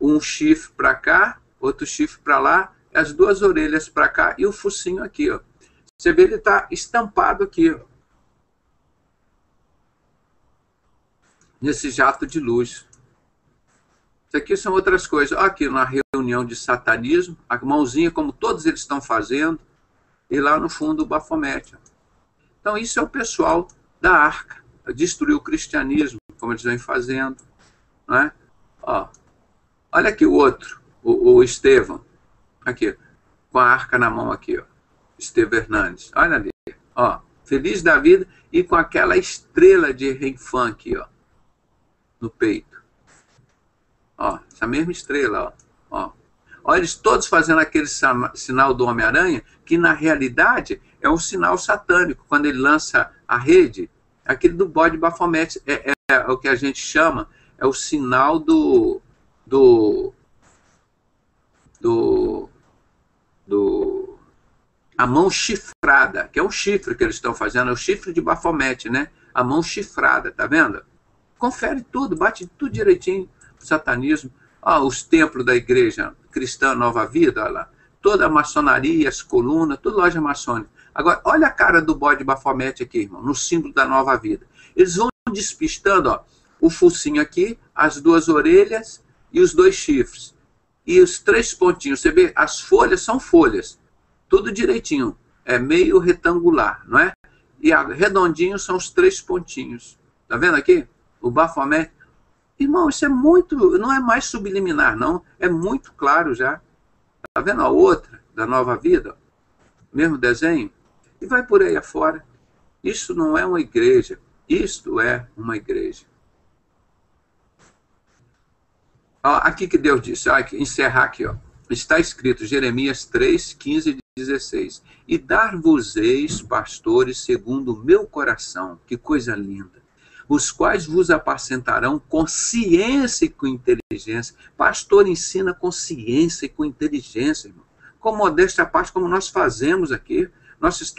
Um chifre para cá, outro chifre para lá, as duas orelhas para cá e o focinho aqui, ó. Você vê, ele está estampado aqui, ó. Nesse jato de luz. Isso aqui são outras coisas. Aqui na reunião de satanismo, a mãozinha, como todos eles estão fazendo, e lá no fundo o Bafomete. Então isso é o pessoal da arca. Destruir o cristianismo, como eles vêm fazendo. Não é? Ó, olha aqui o outro, o Estevão. Aqui, com a arca na mão aqui, ó. Estevão Hernandes. Olha ali. Ó, feliz da vida e com aquela estrela de Renfã aqui, ó. No peito. Ó, essa mesma estrela, ó. Ó, eles todos fazendo aquele sinal do Homem-Aranha, que na realidade é um sinal satânico. Quando ele lança a rede, aquele do bode Bafomete, é o que a gente chama, é o sinal a mão chifrada, que é um chifre que eles estão fazendo, é o chifre de Bafomete, né? A mão chifrada, tá vendo? confere tudo, bate tudo direitinho, o satanismo. Os templos da igreja cristã Nova Vida, olha lá, toda a maçonaria, as colunas, tudo loja maçônica. Agora, olha a cara do bode Bafomete aqui, irmão, no símbolo da Nova Vida. Eles vão despistando, ó, o focinho aqui, as duas orelhas e os dois chifres. E os 3 pontinhos, você vê, as folhas são folhas, tudo direitinho, é meio retangular, não é? E redondinho são os 3 pontinhos. Tá vendo aqui? O Bafomete. Irmão, isso é muito, não é mais subliminar, não, é muito claro já. Tá vendo a outra, da Nova Vida? Mesmo desenho? E vai por aí afora. Isso não é uma igreja, isto é uma igreja. Aqui que Deus disse, encerrar aqui, ó. Está escrito, Jeremias 3, 15 e 16. E dar-vos-eis pastores segundo o meu coração, que coisa linda, os quais vos apacentarão com ciência e com inteligência. Pastor ensina com ciência e com inteligência, irmão. Com modéstia à parte, como nós fazemos aqui. Nossos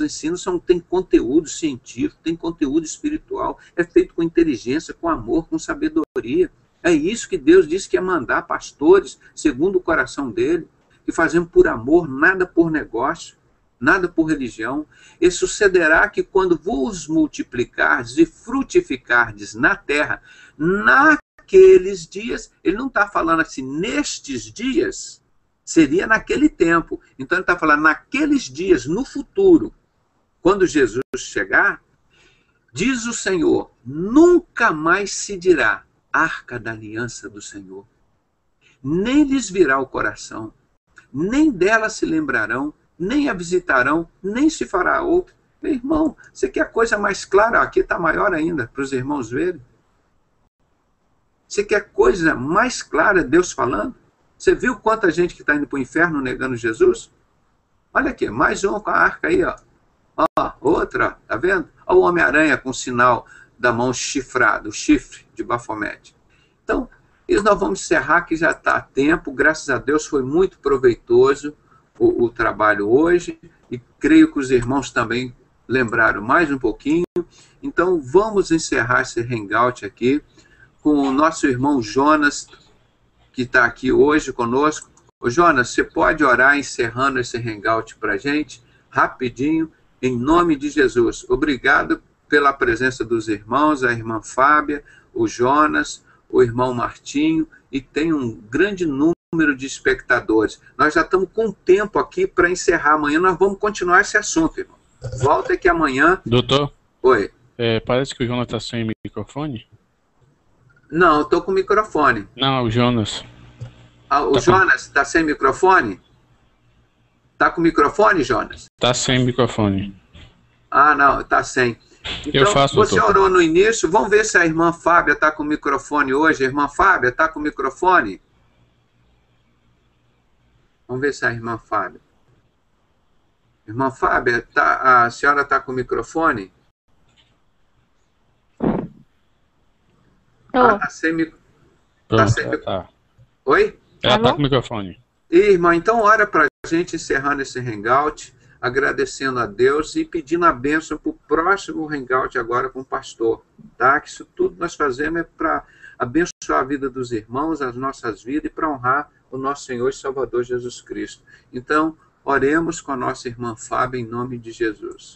ensinos tem conteúdo científico, tem conteúdo espiritual, é feito com inteligência, com amor, com sabedoria. É isso que Deus disse que é mandar pastores, segundo o coração dele, que fazemos por amor, nada por negócio, nada por religião. E sucederá que quando vos multiplicardes e frutificardes na terra, naqueles dias, ele não está falando assim, nestes dias, seria naquele tempo. Então ele está falando naqueles dias, no futuro, quando Jesus chegar, diz o Senhor, nunca mais se dirá Arca da Aliança do Senhor. Nem lhes virá o coração, nem dela se lembrarão, nem a visitarão, nem se fará outra. Meu irmão, você quer coisa mais clara? Aqui está maior ainda, para os irmãos verem. Você quer coisa mais clara, Deus falando? Você viu quanta gente que está indo para o inferno negando Jesus? Olha aqui, mais um com a arca aí, ó. Outra, tá vendo? Olha o Homem-Aranha com o sinal da mão chifrada, o chifre de Bafomete. Então, isso nós vamos encerrar, que já está a tempo. Graças a Deus foi muito proveitoso o trabalho hoje, e creio que os irmãos também lembraram mais um pouquinho. Então, vamos encerrar esse hangout aqui com o nosso irmão Jonas, que está aqui hoje conosco. Ô Jonas, você pode orar encerrando esse hangout para a gente, rapidinho, em nome de Jesus. Obrigado pela presença dos irmãos, a irmã Fábia, o Jonas, o irmão Martinho, e tem um grande número de espectadores. Nós já estamos com tempo aqui para encerrar. Amanhã nós vamos continuar esse assunto, irmão. Volta aqui amanhã. Doutor? Oi. Parece que o Jonas está sem microfone. Não, eu estou com microfone. Não, o Jonas. O Jonas está sem microfone? Está com microfone, Jonas? Está sem microfone. Não, está sem. Então, eu faço, você doutor. orou no início, vamos ver se a irmã Fábia está com o microfone hoje. A irmã Fábia está com o microfone? Vamos ver se a irmã Fábia. Irmã Fábia, a senhora está com o microfone? Está sem microfone. Tá. Oi? Ela está com o microfone. Irmã, então ora para a gente encerrando esse hangout, agradecendo a Deus e pedindo a bênção para o próximo hangout agora com o pastor, tá? Que isso tudo nós fazemos é para abençoar a vida dos irmãos, as nossas vidas, e para honrar o nosso Senhor e Salvador Jesus Cristo. Então, oremos com a nossa irmã Fábia em nome de Jesus.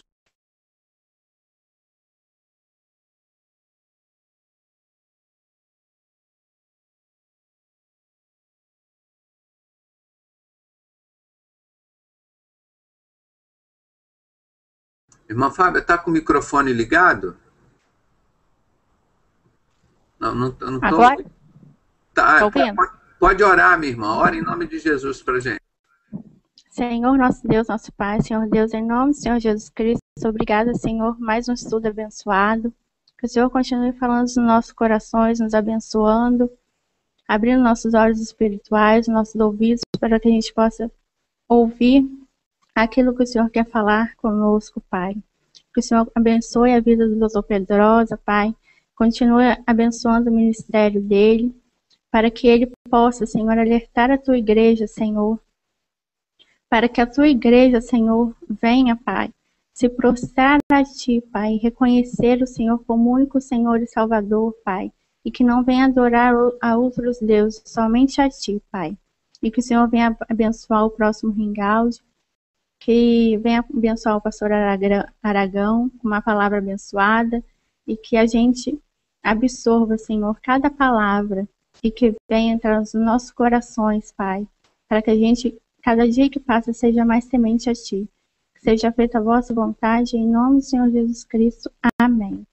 Irmã Fábia, está com o microfone ligado? Não estou. Agora? Tá, pode orar, minha irmã. Ora em nome de Jesus para a gente. Senhor, nosso Deus, nosso Pai, Senhor Deus, em nome do Senhor Jesus Cristo, obrigada, Senhor, mais um estudo abençoado. Que o Senhor continue falando nos nossos corações, nos abençoando, abrindo nossos olhos espirituais, nossos ouvidos, para que a gente possa ouvir aquilo que o Senhor quer falar conosco, Pai. Que o Senhor abençoe a vida do doutor Pedrosa, Pai. Continue abençoando o ministério dele, para que ele possa, Senhor, alertar a tua igreja, Senhor. Para que a tua igreja, Senhor, venha, Pai, se prostrar a Ti, Pai, e reconhecer o Senhor como único Senhor e Salvador, Pai, e que não venha adorar a outros deuses, somente a Ti, Pai. E que o Senhor venha abençoar o próximo Hangout, que venha abençoar o pastor Aragão com uma palavra abençoada, e que a gente absorva, Senhor, cada palavra, e que venha entrar nos nossos corações, Pai, para que a gente, cada dia que passa, seja mais temente a Ti. Que seja feita a vossa vontade, em nome do Senhor Jesus Cristo. Amém.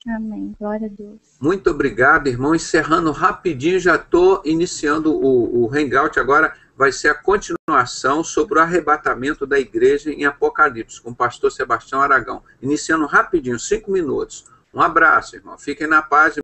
Amém. Glória a Deus. Muito obrigado, irmão. Encerrando rapidinho, já estou iniciando o Hangout. Agora vai ser a continuação sobre o arrebatamento da igreja em Apocalipse, com o pastor Sebastião Aragão. Iniciando rapidinho, 5 minutos. Um abraço, irmão. Fiquem na paz.